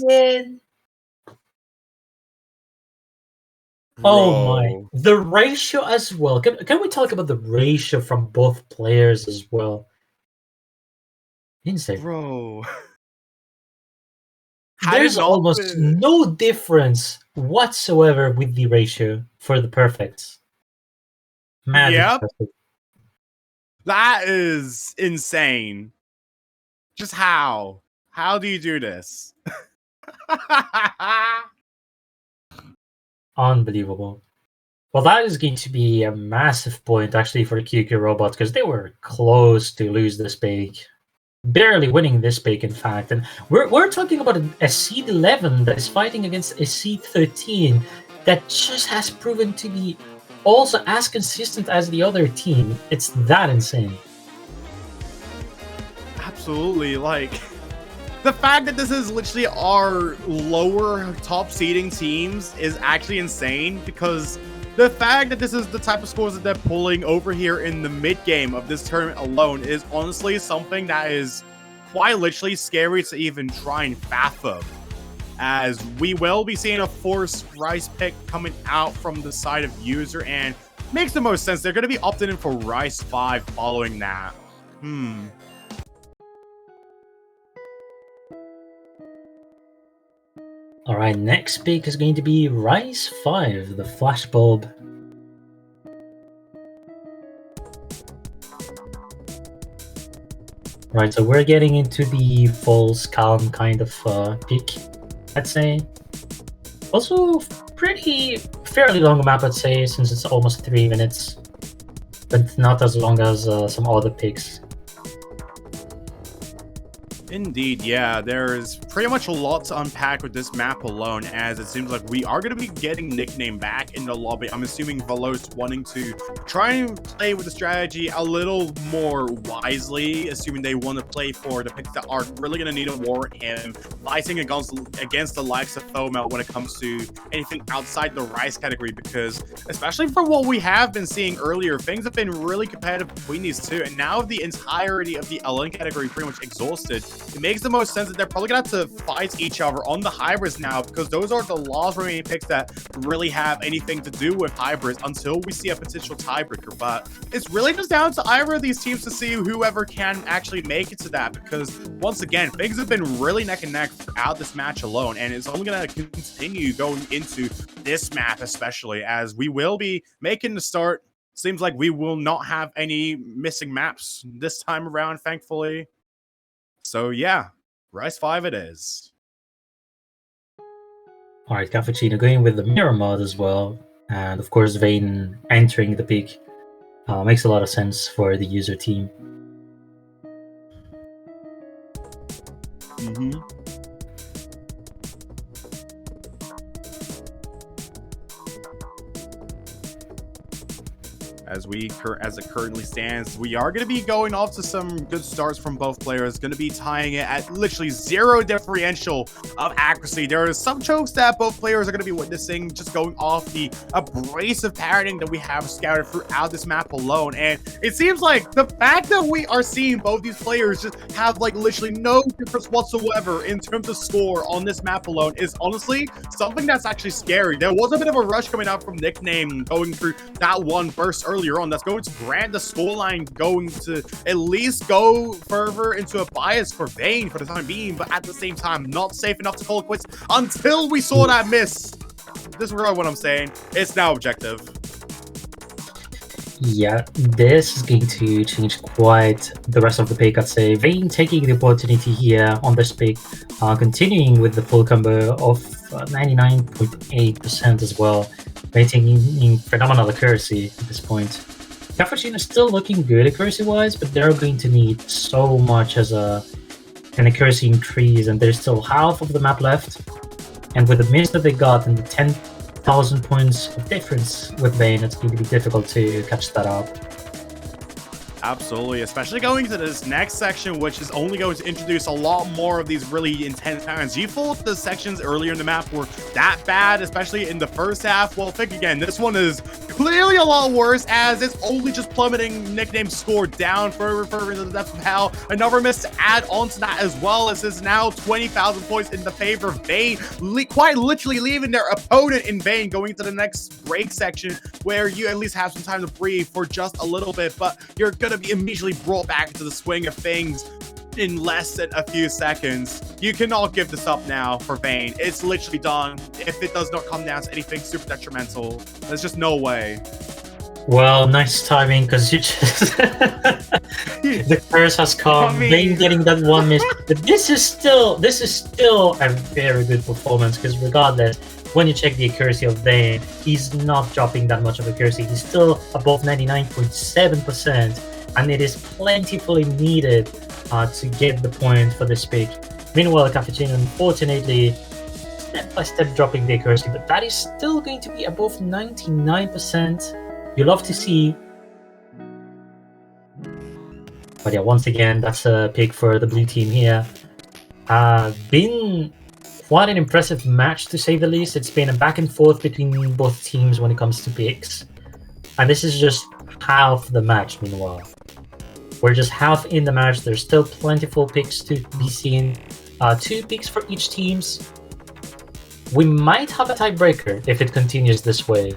Oh my! The ratio as well. Can we talk about the ratio from both players as well? Insane, bro. There's almost no difference whatsoever with the ratio for the perfects. Mad impressive. That is insane. Just how? How do you do this? Unbelievable. Well, that is going to be a massive point actually for QQ Robot, because they were close to lose this big. Barely winning this big, in fact, and we're talking about a seed 11 that is fighting against a seed 13 that just has proven to be also as consistent as the other team. It's that insane. Absolutely, like the fact that this is literally our lower top seeding teams is actually insane, because the fact that this is the type of scores that they're pulling over here in the mid-game of this tournament alone is honestly something that is quite literally scary to even try and fathom, as we will be seeing a forced Rice pick coming out from the side of user, and makes the most sense. They're going to be opting in for Rice 5 following that. Alright, next pick is going to be Rice 5, the flashbulb. Right, so we're getting into the false calm kind of pick, I'd say. Also, fairly long map, I'd say, since it's almost 3 minutes. But not as long as some other picks. Indeed, yeah. There's pretty much a lot to unpack with this map alone, as it seems like we are going to be getting Nickname back in the lobby. I'm assuming Velo's wanting to try and play with the strategy a little more wisely, assuming they want to play for the picks that are really going to need a war him, fighting against the likes of Thomel when it comes to anything outside the Rice category, because especially from what we have been seeing earlier, things have been really competitive between these two, and now the entirety of the LN category pretty much exhausted. It makes the most sense that they're probably going to have to fight each other on the hybrids now, because those are the last remaining picks that really have anything to do with hybrids until we see a potential tiebreaker. But it's really just down to either of these teams to see whoever can actually make it to that, because once again, things have been really neck and neck throughout this match alone, and it's only going to continue going into this map, especially as we will be making the start. Seems like we will not have any missing maps this time around, thankfully. So yeah, Rice 5 it is. Alright, Cappuccino going with the mirror mod as well. And of course, Vayne entering the pick makes a lot of sense for the user team. As it currently stands, we are going to be going off to some good starts from both players. Going to be tying it at literally 0 differential of accuracy. There are some chokes that both players are going to be witnessing, just going off the abrasive pattern that we have scattered throughout this map alone. And it seems like the fact that we are seeing both these players just have like literally no difference whatsoever in terms of score on this map alone is honestly something that's actually scary. There was a bit of a rush coming out from Nickname going through that one burst earlier on that's going to grant the scoreline going to at least go further into a bias for Vayne for the time being, but at the same time not safe enough to call it quits until we saw that miss. Disregard what I'm saying. It's now objective. Yeah, this is going to change quite the rest of the pick, I'd say. Vayne taking the opportunity here on this pick, continuing with the full combo of 99.8% as well, maintaining phenomenal accuracy at this point. Cappuccino is still looking good accuracy-wise, but they're going to need so much as an accuracy increase, and there's still half of the map left. And with the miss that they got and the 10,000 points of difference with Vayne, it's going to be difficult to catch that up. Absolutely, especially going to this next section, which is only going to introduce a lot more of these really intense patterns. You thought the sections earlier in the map were that bad, especially in the first half. Well, think again, this one is clearly a lot worse, as it's only just plummeting Nickname's score down further into the depths of hell. Another miss to add on to that, as well as is now 20,000 points in the favor of Vayne, quite literally leaving their opponent in Vayne, going to the next break section, where you at least have some time to breathe for just a little bit, but you're gonna be immediately brought back into the swing of things in less than a few seconds. You cannot give this up now for Vayne. It's literally done. If it does not come down to anything super detrimental, there's just no way. Well, nice timing, because you just the curse has come. Vayne getting that one miss, but this is still a very good performance, because regardless, when you check the accuracy of Vayne, he's not dropping that much of accuracy. He's still above 99.7%, and it is plentifully needed to get the point for this pick. Meanwhile, Cappuccino, unfortunately, step by step dropping the accuracy, but that is still going to be above 99%. You love to see. But yeah, once again, that's a pick for the blue team here. Been quite an impressive match, to say the least. It's been a back and forth between both teams when it comes to picks. And this is just half the match, meanwhile. We're just half in the match. There's still plentiful picks to be seen. 2 picks for each teams. We might have a tiebreaker if it continues this way.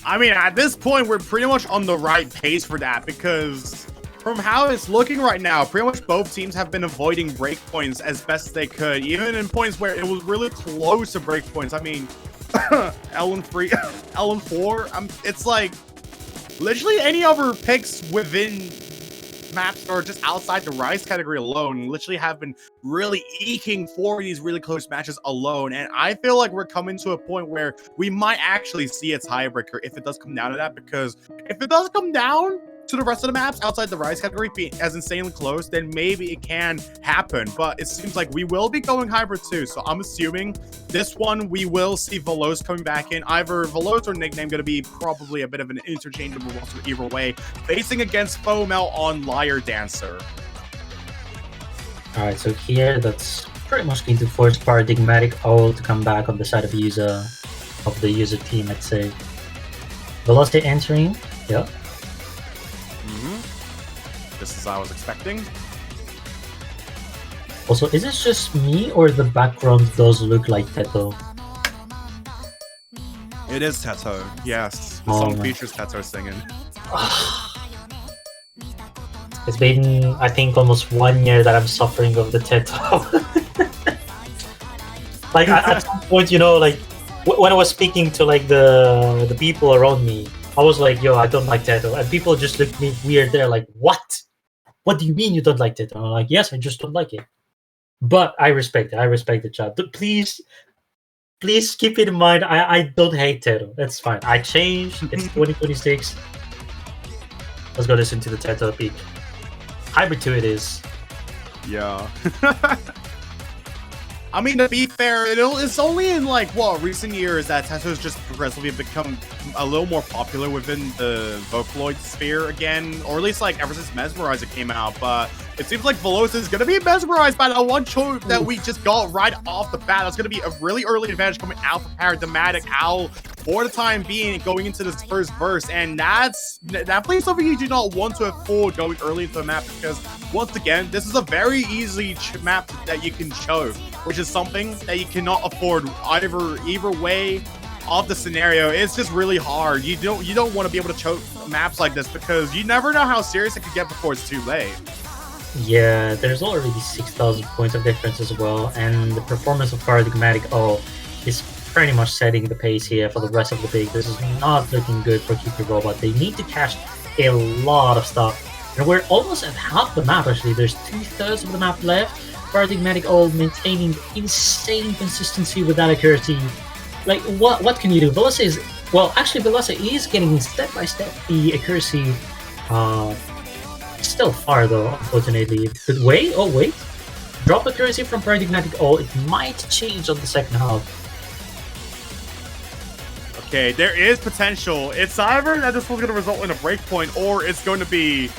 I mean, at this point, we're pretty much on the right pace for that, because from how it's looking right now, pretty much both teams have been avoiding breakpoints as best as they could, even in points where it was really close to breakpoints. I mean, LN3, LN4, it's like literally any other picks within maps or just outside the Rise category alone literally have been really eking for these really close matches alone, and I feel like we're coming to a point where we might actually see a tiebreaker if it does come down to that, because if it does come down to the rest of the maps outside the Rise category being as insanely close, then maybe it can happen. But it seems like we will be going hybrid too. So I'm assuming this one we will see Veloz coming back in. Either Veloz or Nickname going to be probably a bit of an interchangeable roster either way, facing against Fomel on Liar Dancer. Alright, so here that's pretty much going to force Paradigmatic Owl to come back on the side of the user team, I'd say. Velocity entering, yeah. Just as I was expecting. Also, is this just me or the background does look like Teto? It is Teto, yes. The Oh, song man. features Teto singing. It's been, I think, almost 1 year that I'm suffering of the Teto. Like, at some point, you know, like, when I was speaking to, like, the people around me, I was like, yo, I don't like Teto. And people just looked at me weird. They're like, what? What do you mean you don't like Teto? And I'm like, yes, I just don't like it. But I respect it. I respect the chat. But please keep it in mind, I don't hate Teto. That's fine. I changed. It's 2026. Let's go listen to the Teto peak. Hybrid 2 it is. Yeah. I mean, to be fair, it's only in, like, recent years that Teto's just progressively become a little more popular within the Vocaloid sphere again, or at least, like, ever since Mesmerizer came out, but it seems like Veloz is going to be mesmerized by that one choice that we just got right off the bat. That's going to be a really early advantage coming out for Paradigmatic Owl for the time being going into this first verse, and that's definitely something you do not want to afford going early into the map, because once again, this is a very easy map that you can choke, which is something that you cannot afford either way of the scenario. It's just really hard. You don't want to be able to choke maps like this because you never know how serious it could get before it's too late. Yeah, there's already 6,000 points of difference as well, and the performance of Paradigmatic O is pretty much setting the pace here for the rest of the big. This is not looking good for QQ Robot. They need to cash a lot of stuff. And we're almost at half the map, actually. There's 2/3 of the map left. Paradigmatic O maintaining insane consistency with that accuracy. Like, what can you do? Velosa is... Well, actually, Velosa is getting step-by-step the accuracy. Still far, though, unfortunately. But wait, oh wait. Drop accuracy from Paradigmatic O. It might change on the second half. Okay, there is potential. It's either that this one's going to result in a breakpoint, or it's going to be...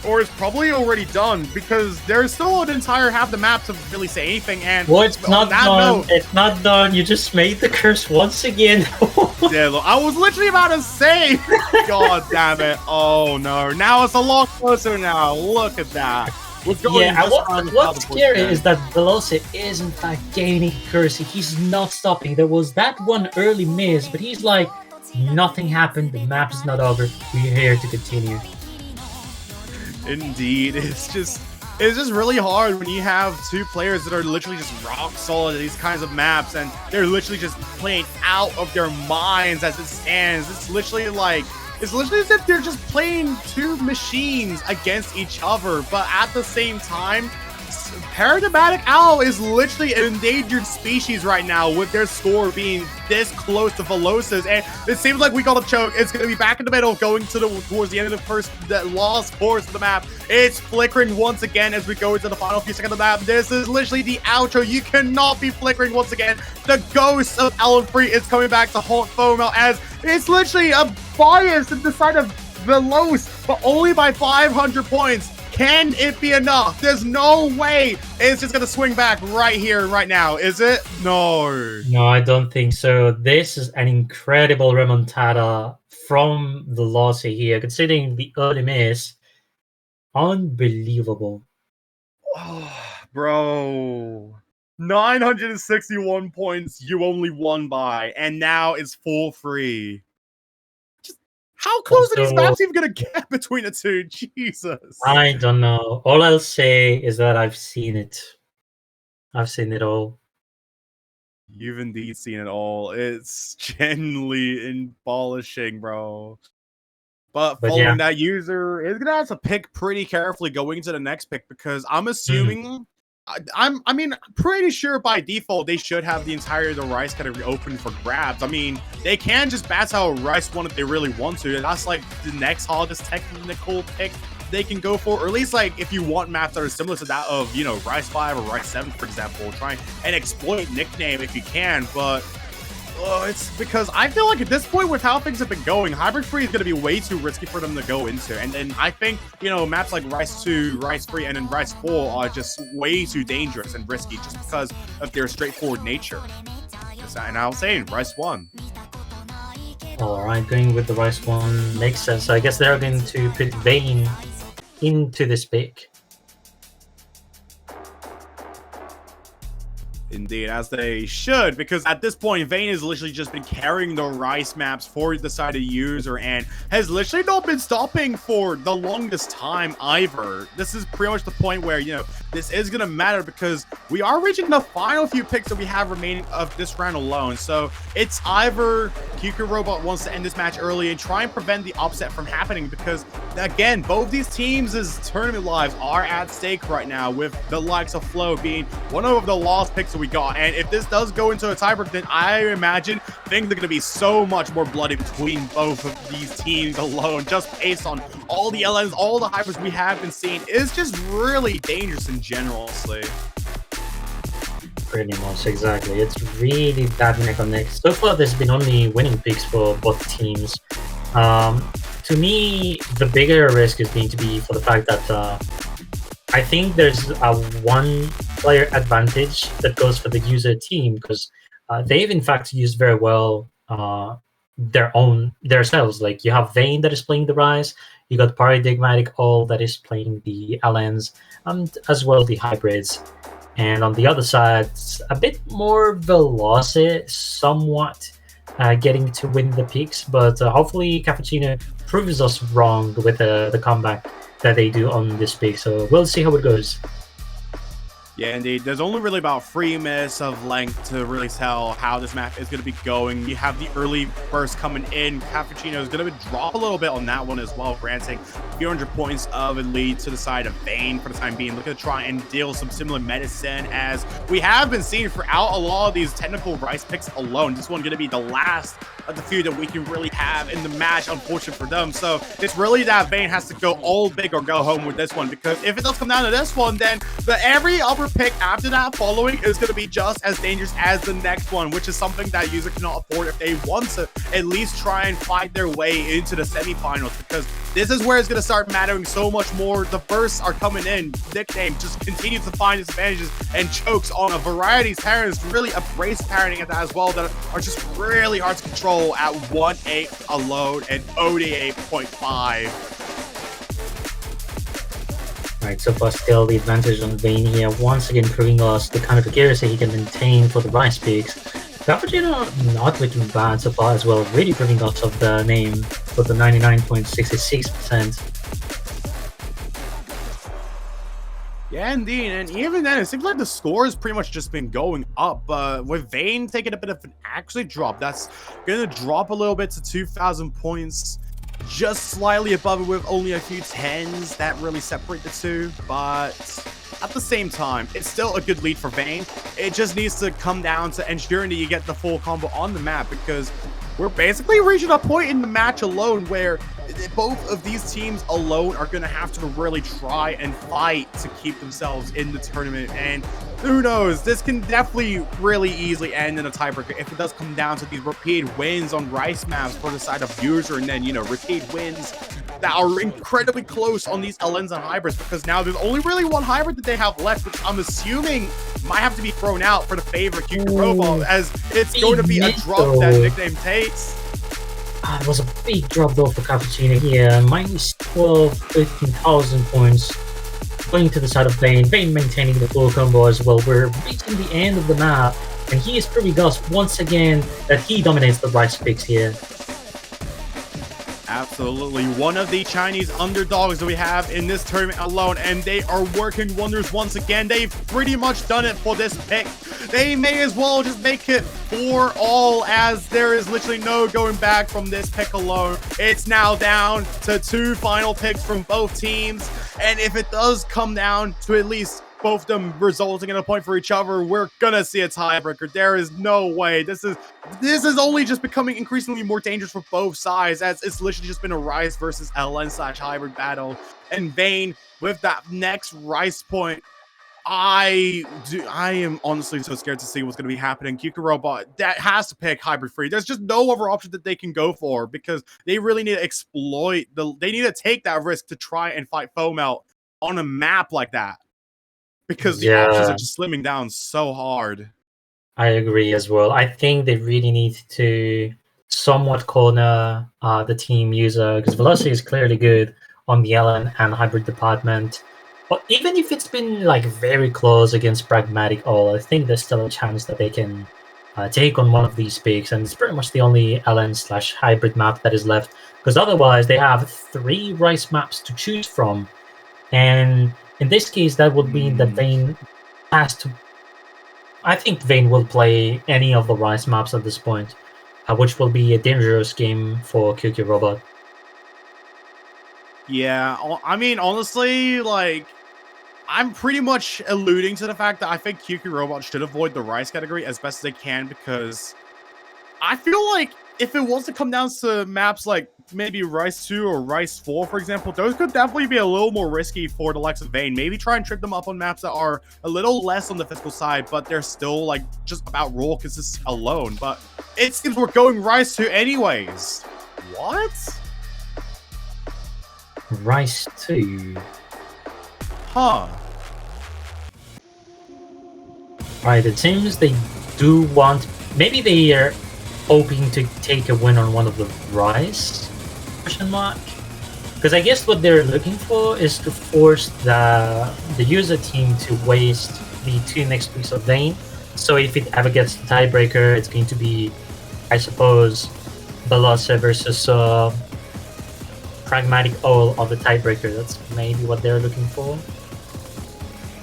Or it's probably already done, because there's still an entire half the map to really say anything, and... Well, it's not done. It's not done. You just made the curse once again. Yeah, look, I was literally about to say... God damn it. Oh, no. Now it's a lot closer now. Look at that. Yeah, what's scary is that Velosa is in fact gaining accuracy. He's not stopping. There was that one early miss, but he's like, nothing happened. The map is not over. We're here to continue. Indeed, it's just really hard when you have two players that are literally just rock solid at these kinds of maps, and they're literally just playing out of their minds as it stands. It's literally as if they're just playing two machines against each other, but at the same time, Paradigmatic Owl is literally an endangered species right now with their score being this close to Velosa's, and it seems like we got a choke. It's going to be back in the middle going towards the end of the last course of the map. It's flickering once again as we go into the final few seconds of the map. This is literally the outro. You cannot be flickering once again. The ghost of Ellen Free is coming back to haunt FOMO as it's literally a bias in the side of Veloz, but only by 500 points. Can it be enough? There's no way it's just going to swing back right here, right now, is it? No. No, I don't think so. This is an incredible remontada from the loss here, considering the early miss. Unbelievable. Oh, bro. 961 points you only won by, and now it's full free. How close are these maps even going to get between the two? Jesus. I don't know. All I'll say is that I've seen it. I've seen it all. You've indeed seen it all. It's genuinely abolishing, bro. But following that, user is going to have to pick pretty carefully going into the next pick, because I'm assuming I mean, pretty sure by default they should have the entire of the Rice category open for grabs. I mean, they can just batch out Rice one if they really want to. And that's like the next hardest technical pick they can go for, or at least like if you want maps that are similar to that of, you know, Rice 5 or Rice 7, for example, try and exploit nickname if you can. But it's because I feel like at this point, with how things have been going, Hybrid Free is going to be way too risky for them to go into. And then I think, you know, maps like Rice 2, Rice 3, and then Rice 4 are just way too dangerous and risky just because of their straightforward nature. And I'll say Rice 1. Alright, going with the Rice 1 makes sense. I guess they're going to put Vayne into this pick. Indeed, as they should, because at this point, Vayne has literally just been carrying the Rice maps for the side of user and has literally not been stopping for the longest time either. This is pretty much the point where, you know, this is going to matter because we are reaching the final few picks that we have remaining of this round alone. So it's either QQ Robot wants to end this match early and try and prevent the upset from happening because, again, both these teams' tournament lives are at stake right now, with the likes of Flo being one of the lost picks we got. And if this does go into a tiebreak, then I imagine things are going to be so much more bloody between both of these teams alone, just based on all the LNs, all the hypers we have been seeing. Is just really dangerous in general, honestly. Pretty much, exactly. It's really that neck on neck. So far, there's been only winning picks for both teams. To me, the bigger risk is going to be for the fact that I think there's a one player advantage that goes for the user team, because they've in fact used very well themselves. Like, you have Vayne that is playing the Rise, you got Paradigmatic All that is playing the LNs, and as well the hybrids. And on the other side, it's a bit more Velocity, somewhat getting to win the picks, but hopefully Cappuccino proves us wrong with the comeback that they do on this pick. So we'll see how it goes. Yeah, indeed. There's only really about 3 minutes of length to really tell how this map is going to be going. You have the early burst coming in. Cappuccino is going to drop a little bit on that one as well, granting a few hundred points of a lead to the side of Vayne for the time being. Looking to try and deal some similar medicine, as we have been seeing throughout a lot of these technical Rice picks alone. This one going to be the last of the few that we can really have in the match, unfortunate for them. So it's really that Vayne has to go all big or go home with this one, because if it does come down to this one, then every upper pick after that following is going to be just as dangerous as the next one, which is something that user cannot afford if they want to at least try and fight their way into the semifinals, because this is where it's going to start mattering so much more. The bursts are coming in. Nickname just continues to find disadvantages and chokes on a variety of patterns, really a brace patterning at that as well, that are just really hard to control at 1-8 alone and OD 8.5. Right, so far still the advantage on Vayne here, once again proving us the kind of accuracy he can maintain for the Rice picks. Cappuccino not looking bad so far as well, really proving us of the name for the 99.66%. Yeah, indeed, and even then, it seems like the score has pretty much just been going up, but with Vayne taking a bit of an actually drop, that's going to drop a little bit to 2,000 points. Just slightly above it with only a few 10s that really separate the two, but at the same time, it's still a good lead for Vayne. It just needs to come down to ensuring that you get the full combo on the map, because we're basically reaching a point in the match alone where both of these teams alone are going to have to really try and fight to keep themselves in the tournament. And who knows, this can definitely really easily end in a tiebreaker if it does come down to these repeated wins on Rice maps for the side of user, and then, you know, repeated wins that are incredibly close on these LNs and hybrids, because now there's only really one hybrid that they have left, which I'm assuming might have to be thrown out for the favorite QQ Robot, as it's going to be a drop that Nickname takes. It was a big drop though for Cappuccino here, minus 12, 13,000 points. Going to the side of Vayne, Vayne maintaining the full combo as well. We're reaching the end of the map, and he is proving us once again that he dominates the Rice picks here. Absolutely, one of the Chinese underdogs that we have in this tournament alone, and they are working wonders once again. They've pretty much done it for this pick. They may as well just make it for all, as there is literally no going back from this pick alone. It's now down to 2 final picks from both teams, and if it does come down to at least both of them resulting in a point for each other, we're gonna see a tiebreaker. There is no way. This is only just becoming increasingly more dangerous for both sides, as it's literally just been a Rice versus LN/hybrid battle. And Vayne, with that next Rice point, I am honestly so scared to see what's going to be happening. QQ Robot that has to pick hybrid free. There's just no other option that they can go for, because they really need to exploit they need to take that risk to try and fight Foamelt on a map like that, because the options are just slimming down so hard. I agree as well. I think they really need to somewhat corner the team user, because Velocity is clearly good on the LN and hybrid department. But even if it's been like very close against Pragmatic All, I think there's still a chance that they can take on one of these picks, and it's pretty much the only LN/hybrid map that is left, because otherwise they have 3 Rice maps to choose from, and in this case that would mean that Vayne has to. I think Vayne will play any of the Rice maps at this point, which will be a dangerous game for QQ Robot. Yeah, I mean, honestly, like, I'm pretty much alluding to the fact that I think QQ Robot should avoid the Rice category as best as they can, because I feel like if it was to come down to maps like maybe Rice 2 or Rice 4, for example, those could definitely be a little more risky for the likes of Vayne. Maybe try and trip them up on maps that are a little less on the physical side, but they're still like just about raw consistency alone. But it seems we're going Rice 2 anyways. What? Rice 2. Huh. Right, it seems they do want. Maybe they are hoping to take a win on one of the Rice? Question mark? Because I guess what they're looking for is to force the user team to waste the 2 next picks of Vayne. So if it ever gets the tiebreaker, it's going to be, I suppose, Veloce versus Pragmatic All of the tiebreaker. That's maybe what they're looking for.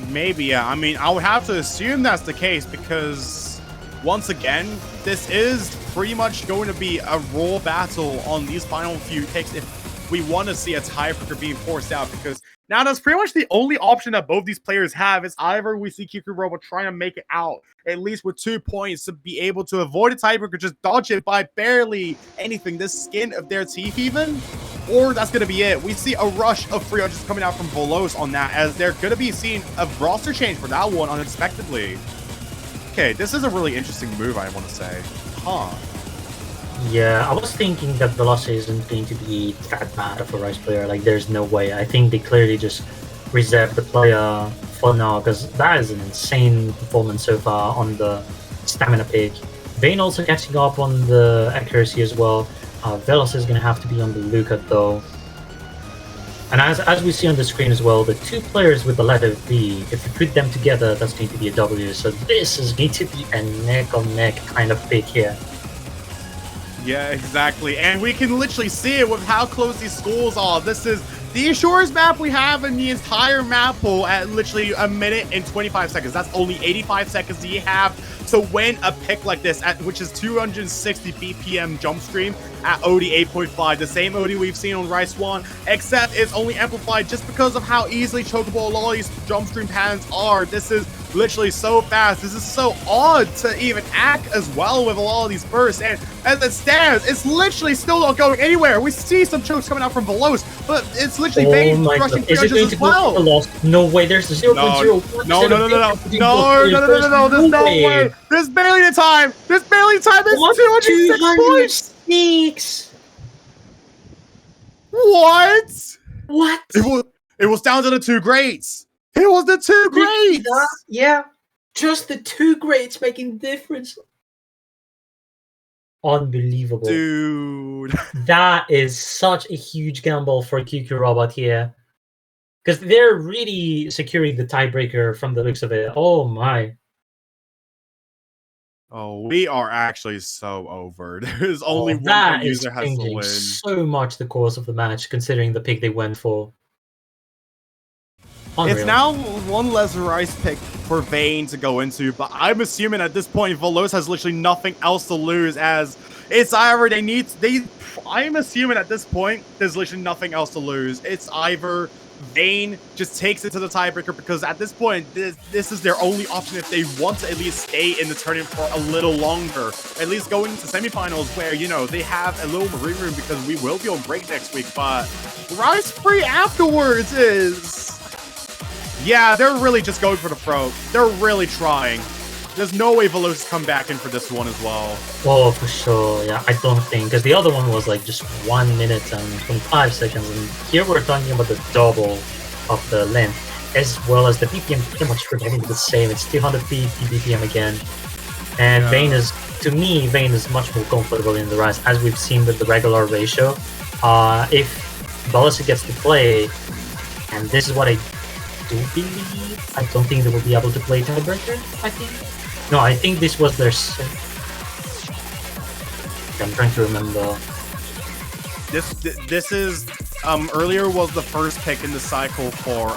Maybe, yeah. I mean, I would have to assume that's the case, because once again, this is pretty much going to be a raw battle on these final few picks if we want to see a tiebreaker being forced out, because now that's pretty much the only option that both these players have. Is either we see QQ Robot trying to make it out, at least with 2 points, to be able to avoid a tiebreaker, just dodge it by barely anything, the skin of their teeth even, or that's going to be it. We see a rush of free just coming out from Veloce on that, as they're going to be seeing a roster change for that one unexpectedly. Okay, this is a really interesting move, I want to say. Huh. Yeah, I was thinking that Velocity isn't going to be that bad of a Rice player. Like, there's no way. I think they clearly just reserved the player for now, because that is an insane performance so far on the stamina pick. Vayne also catching up on the accuracy as well. Veloce is going to have to be on the lookout though. And as we see on the screen as well, the 2 players with the letter V, if you put them together, that's going to be a W. So this is going to be a neck-on-neck kind of pick here. Yeah, exactly. And we can literally see it with how close these schools are. This is the shortest map we have in the entire map pool at literally 1 minute and 25 seconds. That's only 85 seconds that you have to win a pick like this, which is 260 BPM jump stream at OD 8.5. The same OD we've seen on Rice 1, except it's only amplified just because of how easily chokeable a lot of these jump stream patterns are. This is literally so fast. This is so odd to even act as well with a lot of these bursts. And as it stands, it's literally still not going anywhere. We see some chokes coming out from Veloce, but it's literally Vayne rushing 300 as well. No way, there's a 0.0. No. There's no way. There's barely the time. There's barely time. It's 206 points. What? It was down to the 2 greats. It was the 2 greats. Yeah, just the 2 greats making difference. Unbelievable, dude. That is such a huge gamble for QQ Robot here, because they're really securing the tiebreaker from the looks of it. Oh my. Oh, we are actually so over. There's only one user has to win. So much the course of the match, considering the pick they went for. Unreal. It's now one less Rice pick for Vayne to go into, but I'm assuming at this point Veloce has literally nothing else to lose, as it's either I'm assuming at this point there's literally nothing else to lose. It's either Vayne just takes it to the tiebreaker because at this point, this is their only option if they want to at least stay in the tournament for a little longer. At least going into semifinals where, you know, they have a little breathing room because we will be on break next week. But Rise Free afterwards is... Yeah, they're really just going for the throat. They're really trying. There's no way Velocis come back in for this one as well. Oh, for sure. Yeah, I don't think, because the other one was like just 1 minute and 25 seconds, and here we're talking about the double of the length, as well as the BPM pretty much remaining the same. It's 250 BPM again. And Yeah. Vayne is, to me, Vayne is much more comfortable in the Rise, as we've seen with the regular ratio. If Velocis gets to play, and this is what I do believe, I don't think they will be able to play tiebreaker, I think. No, I think this was their... I'm trying to remember. This is earlier was the first pick in the cycle for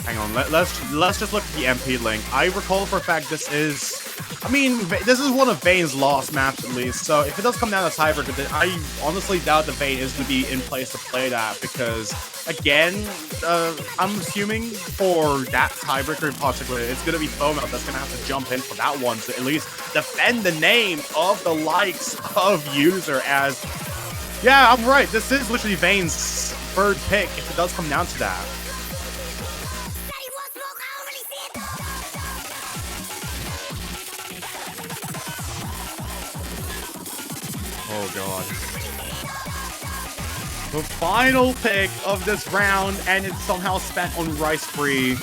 hang on, let's just look at the MP link. I recall for a fact this is, I mean, this is one of Vayne's lost maps at least. So if it does come down to tiebreaker, then I honestly doubt that Vayne is going to be in place to play that because, again, I'm assuming for that tiebreaker in particular, it's going to be Foamouth that's going to have to jump in for that one to at least defend the name of the likes of User as, yeah, I'm right. This is literally Vayne's third pick if it does come down to that. Oh god. The final pick of this round, and it's somehow spent on Rice Free.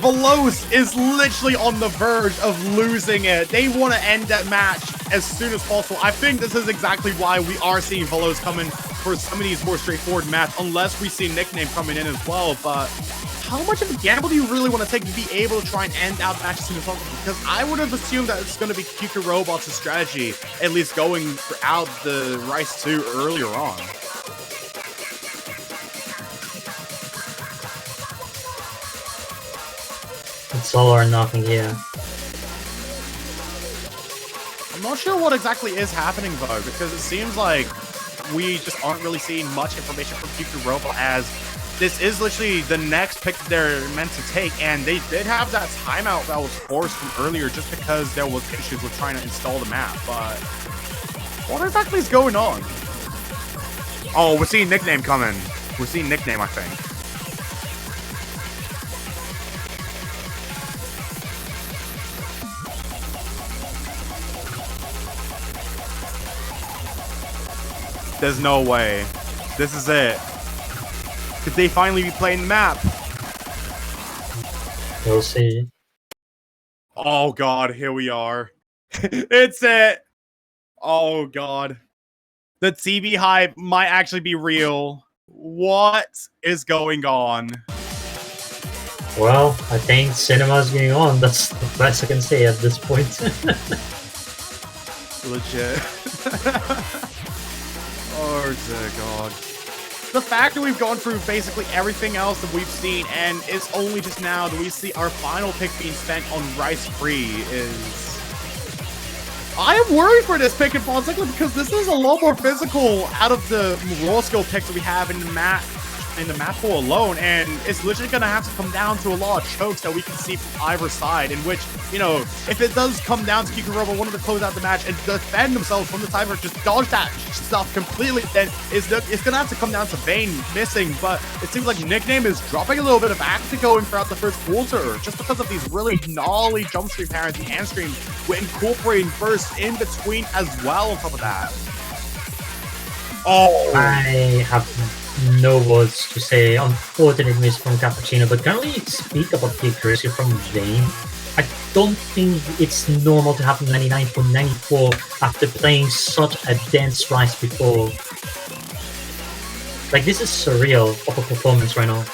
Velocis is literally on the verge of losing it. They want to end that match as soon as possible. I think this is exactly why we are seeing Velocis coming for some of these more straightforward matches, unless we see Nickname coming in as well. But how much of a gamble do you really want to take to be able to try and end out the match as soon as possible? Because I would have assumed that it's going to be QQ Robots' strategy, at least going throughout the Rice 2 earlier on. It's all or nothing here. I'm not sure what exactly is happening though, because it seems like we just aren't really seeing much information from QQ Robot, as this is literally the next pick they're meant to take, and they did have that timeout that was forced from earlier just because there was issues with trying to install the map. But what exactly is going on? Oh, we're seeing Nickname coming. We're seeing Nickname, I think. There's no way. This is it. Could they finally be playing the map? We'll see. Oh god, here we are. It's it. Oh god. The TV hype might actually be real. What is going on? Well, I think cinema's going on. That's the best I can say at this point. Legit. Oh dear god. The fact that we've gone through basically everything else that we've seen, and it's only just now that we see our final pick being spent on Rice Free is... I am worried for this pick in particular because this is a lot more physical out of the raw skill picks that we have in the map pool alone, and it's literally going to have to come down to a lot of chokes that we can see from either side, in which, you know, if it does come down to QQ Robo wanting to close out the match and defend themselves from the timer, just dodge that stuff completely, then it's going to have to come down to Vayne missing. But it seems like Nickname is dropping a little bit of action going throughout the first quarter just because of these really gnarly jump stream parries and hand streams with incorporating bursts in between as well on top of that. Oh, I have no words to say. Unfortunate miss from Cappuccino, but can we speak about the accuracy from Vayne? I don't think it's normal to have 99.94 after playing such a dense Rise before. Like, this is surreal of a performance right now.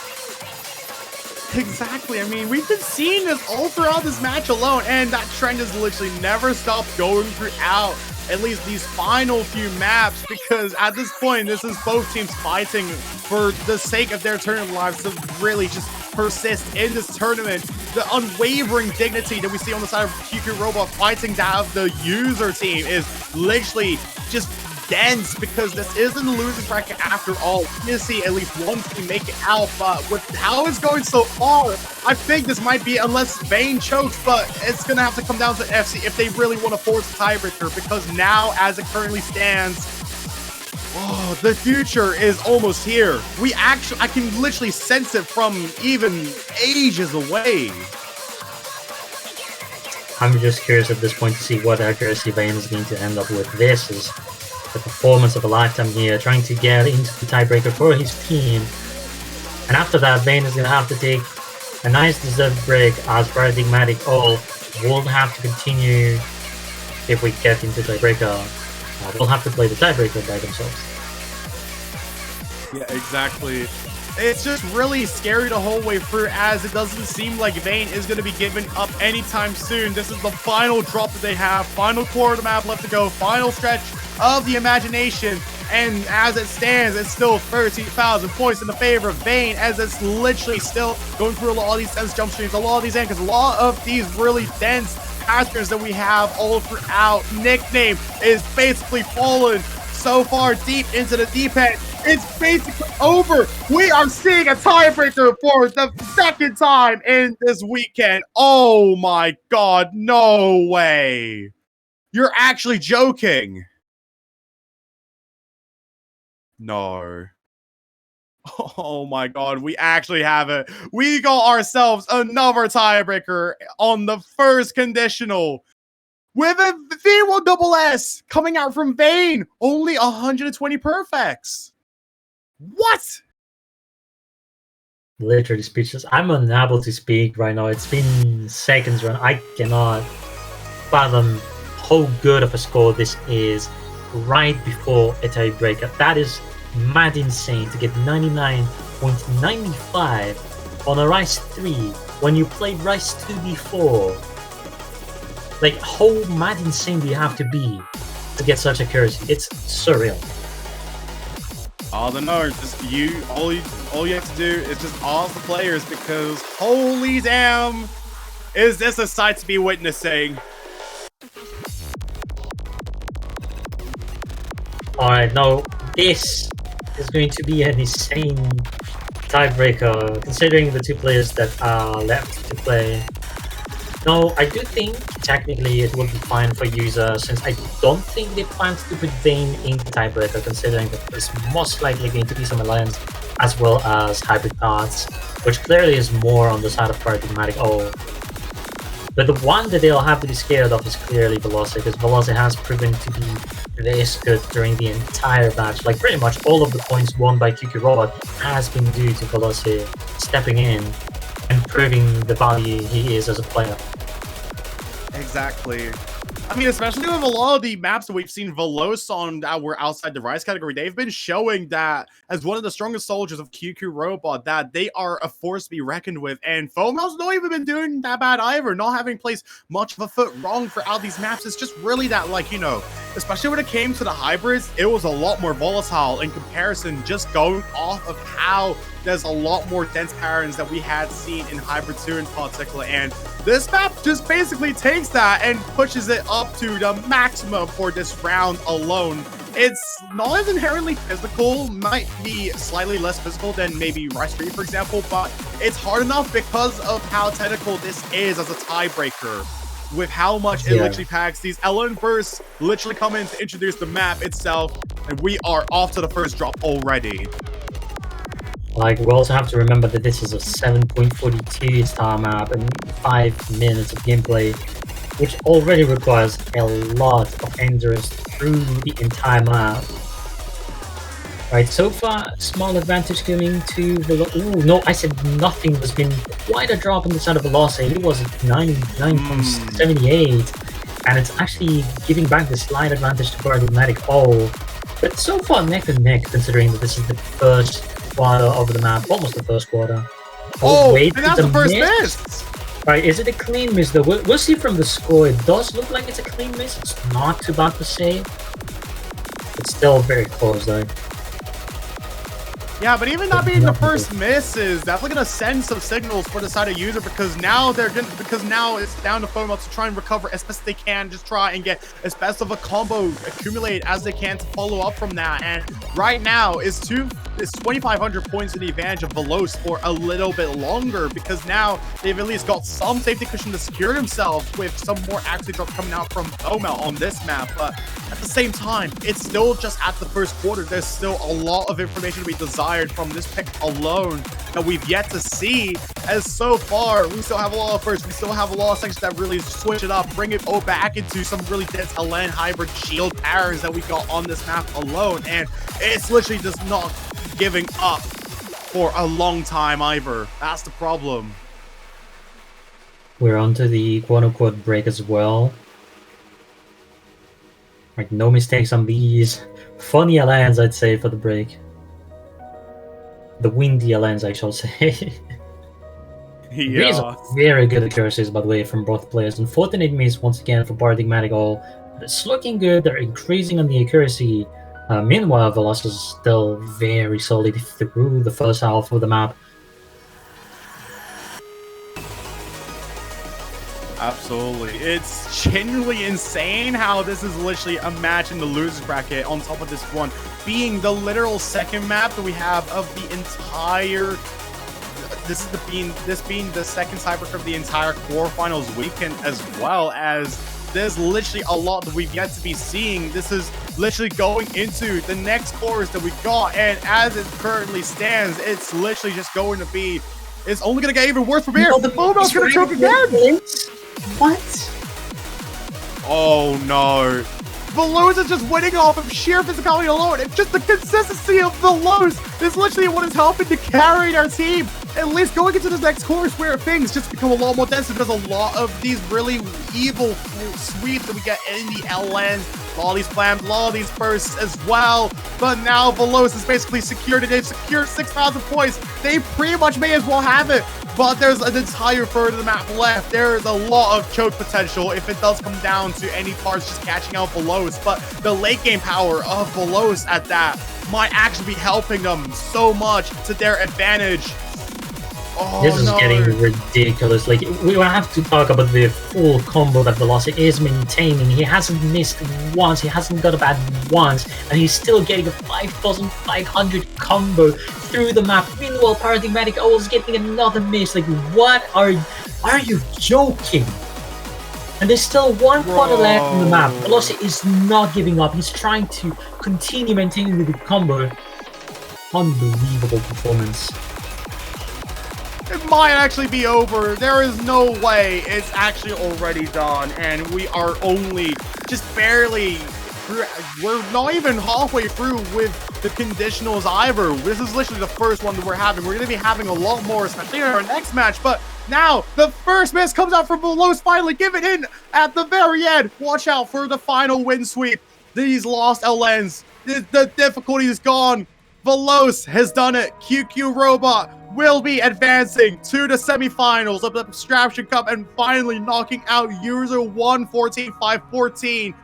Exactly. I mean, we've been seeing this all throughout this match alone, and that trend has literally never stopped going throughout at least these final few maps, because at this point, this is both teams fighting for the sake of their tournament lives to really just persist in this tournament. The unwavering dignity that we see on the side of QQ Robot fighting that of the user team is literally just dense because this isn't a losing bracket after all. We're gonna see at least one team make it out, but with how it's going so far, I think this might be, unless Vayne chokes, but it's gonna have to come down to FC if they really want to force a tiebreaker, because now, as it currently stands, oh, the future is almost here. I can literally sense it from even ages away. I'm just curious at this point to see what accuracy Vayne is going to end up with. This is the performance of a lifetime here, trying to get into the tiebreaker for his team. And after that, Vayne is going to have to take a nice deserved break, as Paradigmatic will have to continue if we get into tiebreaker. We'll have to play the tiebreaker by themselves. Yeah, exactly. It's just really scary the whole way through, as it doesn't seem like Vayne is going to be giving up anytime soon. This is the final drop that they have, final quarter of the map left to go, final stretch of the imagination, and as it stands, it's still 13,000 points in the favor of Vayne, as it's literally still going through a lot of these dense jump streams, a lot of these anchors, a lot of these really dense patterns that we have all throughout. Nickname is basically fallen so far deep into the deep end. It's basically over. We are seeing a tiebreaker for the second time in this weekend. Oh my god, no way. You're actually joking. No. Oh my god, we actually have it. We got ourselves another tiebreaker on the first conditional, with a V1 double S coming out from Vayne. Only 120 perfects. What? Literally speechless. I'm unable to speak right now. It's been seconds run. I cannot fathom how good of a score this is right before a tiebreaker. That is mad insane to get 99.95 on a Rise 3 when you played Rise 2 before. Like, how mad insane do you have to be to get such accuracy? It's surreal. I don't know, just all you have to do is just ask the players, because holy damn, is this a sight to be witnessing. Alright, now this is going to be an insane tiebreaker, considering the two players that are left to play. No, I do think technically it would be fine for user, since I don't think they plan to put Vayne in the tiebreaker, considering that there's most likely going to be some alliance as well as hybrid paths, which clearly is more on the side of Paradigmatic But the one that they'll have to be scared of is clearly Veloci, because Veloci has proven to be this good during the entire match. Like, pretty much all of the points won by QQ Robot has been due to Veloci stepping in and proving the value he is as a player. Exactly. I mean, especially with a lot of the maps that we've seen Veloci on that were outside the Rise category, they've been showing that as one of the strongest soldiers of QQ Robot, that they are a force to be reckoned with. And Fomel's not even been doing that bad either, not having placed much of a foot wrong throughout these maps. It's just really that, like, you know, especially when it came to the hybrids, it was a lot more volatile in comparison, just going off of how there's a lot more dense patterns that we had seen in Hybrid 2 in particular. And this map just basically takes that and pushes it up to the maximum for this round alone. It's not as inherently physical, might be slightly less physical than maybe Rise 3, for example, but it's hard enough because of how technical this is as a tiebreaker, with how much it literally packs. These LN bursts literally come in to introduce the map itself, and we are off to the first drop already. Like, we also have to remember that this is a 7.42 star map and 5 minutes of gameplay, which already requires a lot of endurance through the entire map. Right, so far, small advantage going to Ooh, no, I said nothing. There's been quite a drop on the side of Velocity. It was at 99.78, and it's actually giving back the slight advantage to Paradigmatic. But so far, neck and neck, considering that this is the first quarter of the map, almost the first quarter. Wait, and that's the first miss! Right, is it a clean miss though? We'll see from the score. It does look like it's a clean miss. It's not too bad to say. It's still very close though. Yeah, but even that being the first miss is definitely gonna send some signals for the side of user because now it's down to FOMO to try and recover as best as they can, just try and get as best of a combo accumulate as they can to follow up from that. And right now it's 2,500 points in the advantage of Veloz for a little bit longer because now they've at least got some safety cushion to secure themselves with some more accuracy drop coming out from Omel on this map. But at the same time, it's still just at the first quarter. There's still a lot of information to be desired from this pick alone that we've yet to see, as so far we still have a lot of firsts, we still have a lot of sections that really switch it up, bring it all back into some really dense LN hybrid shield powers that we got on this map alone, and it's literally just not giving up for a long time either. That's the problem. We're onto the quote-unquote break as well. Like, no mistakes on these funny LNs, I'd say, for the break. The windy LNs, I shall say. Yeah. These are very good accuracies, by the way, from both players. Unfortunate miss once again for Paradigmatic All. It's looking good. They're increasing on the accuracy. Meanwhile, Veloz is still very solid through the first half of the map. Absolutely. It's genuinely insane how this is literally a match in the losers bracket on top of this one being the literal second map that we have of the entire this being the second tiebreaker of the entire quarterfinals weekend, as well as there's literally a lot that we've yet to be seeing. This is literally going into the next chorus that we got, and as it currently stands, it's literally just going to be, it's only going to get even worse from here. Momo's going to choke again. What? Oh no. Veloz is just winning off of sheer physicality alone, and just the consistency of Veloz is literally what is helping to carry our team, at least going into this next course where things just become a lot more dense. There's a lot of these really evil sweeps that we get in the LN, a lot of these flams, a lot of these bursts as well. But now Veloz is basically secured, and they've secured 6,000 points. They pretty much may as well have it. But there's an entire third of the map left. There is a lot of choke potential if it does come down to any parts just catching out Veloz. But the late game power of Veloz at that might actually be helping them so much to their advantage. Oh, this is getting ridiculous. Like, we will have to talk about the full combo that Veloz is maintaining. He hasn't missed once, he hasn't got a bad once, and he's still getting a 5,500 combo through the map. Meanwhile, Paradigmatic Owl is getting another miss. Like, what are you joking? And there's still one quarter left in the map. Veloz is not giving up. He's trying to continue maintaining the combo. Unbelievable performance. It might actually be over. There is no way it's actually already done, and we are only just barely through. We're not even halfway through with the conditionals either. This is literally the first one that we're having. We're going to be having a lot more, especially in our next match. But now the first miss comes out from Veloz, finally giving in at the very end. Watch out for the final win sweep. These lost LNs. The difficulty is gone. Veloz has done it. QQ Robot will be advancing to the semifinals of the Abstraction Cup and finally knocking out user 114-514.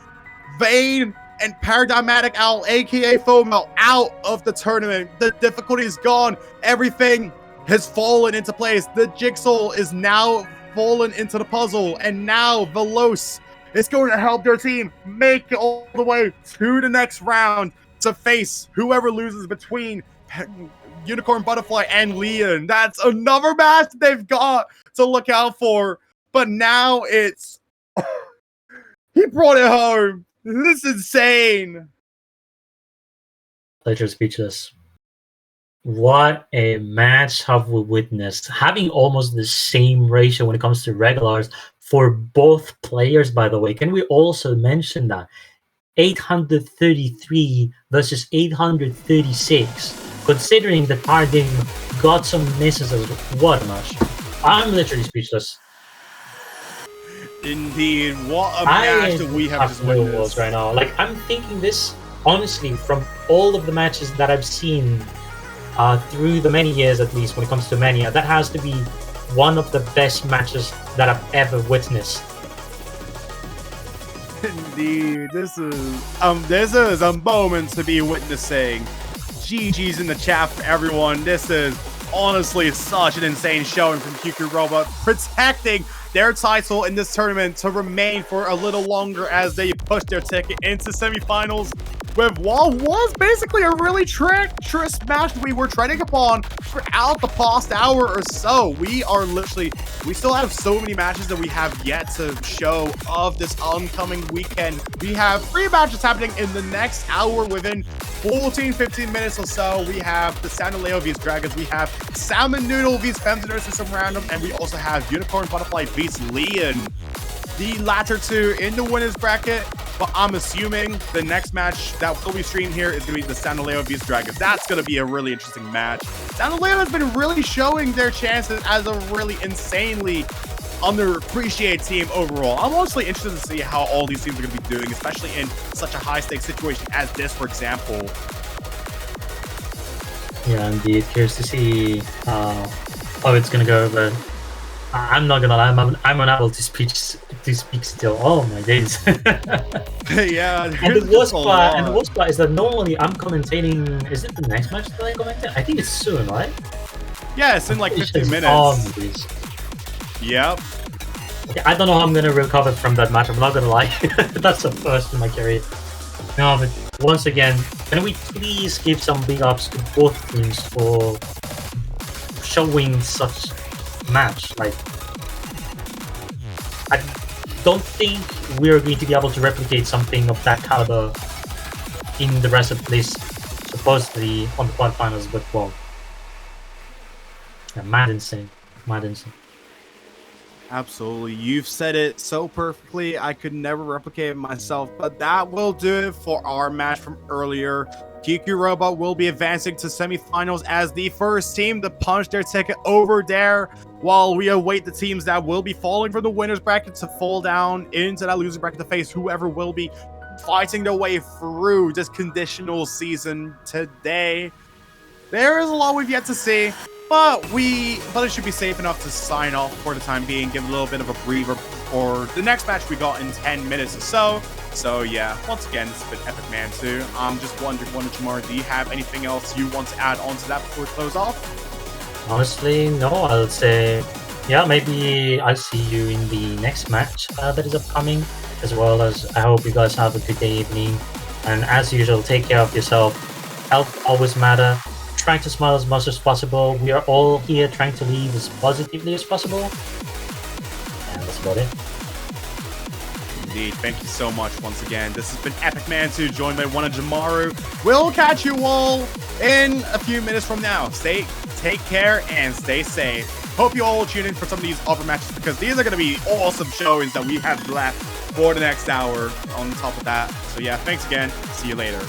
Vayne and Paradigmatic Owl, aka FOMO, out of the tournament. The difficulty is gone. Everything has fallen into place. The jigsaw is now fallen into the puzzle, and now Veloz is going to help their team make it all the way to the next round to face whoever loses between Unicorn Butterfly and Leon. That's another match they've got to look out for. But now it's he brought it home. This is insane. Pleasure speechless. What a match have we witnessed. Having almost the same ratio when it comes to regulars for both players, by the way. Can we also mention that? 833 versus 836. Considering the Paradigm got some misses as well. What a match. I'm literally speechless. Indeed, what a match that we have just witnessed right now. Like, I'm thinking this, honestly, from all of the matches that I've seen through the many years, at least, when it comes to Mania, that has to be one of the best matches that I've ever witnessed. Indeed, this is a moment to be witnessing. GG's in the chat for everyone. This is honestly such an insane showing from QQ Robot, protecting their title in this tournament to remain for a little longer as they push their ticket into semifinals with what was basically a really treacherous match we were treading upon throughout the past hour or so. We still have so many matches that we have yet to show of this oncoming weekend. We have 3 matches happening in the next hour within 14-15 minutes or so. We have the Sanaleo vs Dragons, we have Salmon Noodle vs Femziners and some random, and we also have Unicorn Butterfly vs Leon. The latter 2 in the winners bracket, but I'm assuming the next match that will be streamed here is going to be the Sanaleo vs Dragons. That's going to be a really interesting match. Sanaleo has been really showing their chances as a really insanely underappreciated team overall. I'm honestly interested to see how all these teams are going to be doing, especially in such a high-stakes situation as this, for example. Yeah, indeed. Curious to see how it's going to go, but I'm not gonna lie, I'm unable to speak still. Oh my days. Yeah, and the worst part is that normally I'm commentating. Is it the next match that I commentate? I think it's soon, right? Yeah, it's in like 15 minutes. Oh, days. Yep. Okay, I don't know how I'm gonna recover from that match. I'm not gonna lie. That's the first in my career. No, but once again, can we please give some big ups to both teams for showing such match? Like, I don't think we're going to be able to replicate something of that caliber in the rest of this, supposedly on the quarterfinals, but well, yeah, mad insane. Absolutely. You've said it so perfectly. I could never replicate it myself, but that will do it for our match from earlier. QQ Robot will be advancing to semifinals as the first team to punch their ticket over there, while we await the teams that will be falling from the winners bracket to fall down into that loser bracket to face whoever will be fighting their way through this conditional season today. There is a lot we've yet to see, but it should be safe enough to sign off for the time being, give a little bit of a breather for the next match we got in 10 minutes or so. So yeah, once again, it's been Epic Man 2. I'm just wondering, Wanijimaru, do you have anything else you want to add on to that before we close off? Honestly, no. I'll say, yeah, maybe I'll see you in the next match that is upcoming, as well as I hope you guys have a good day, evening, and as usual, take care of yourself. Health always matter. Trying to smile as much as possible. We are all here trying to leave as positively as possible. And that's about it. Indeed. Thank you so much once again. This has been Epic Man 2, joined by Wanijimaru. We'll catch you all in a few minutes from now. Take care and stay safe. Hope you all tune in for some of these other matches, because these are going to be awesome showings that we have left for the next hour on top of that. So yeah, thanks again. See you later.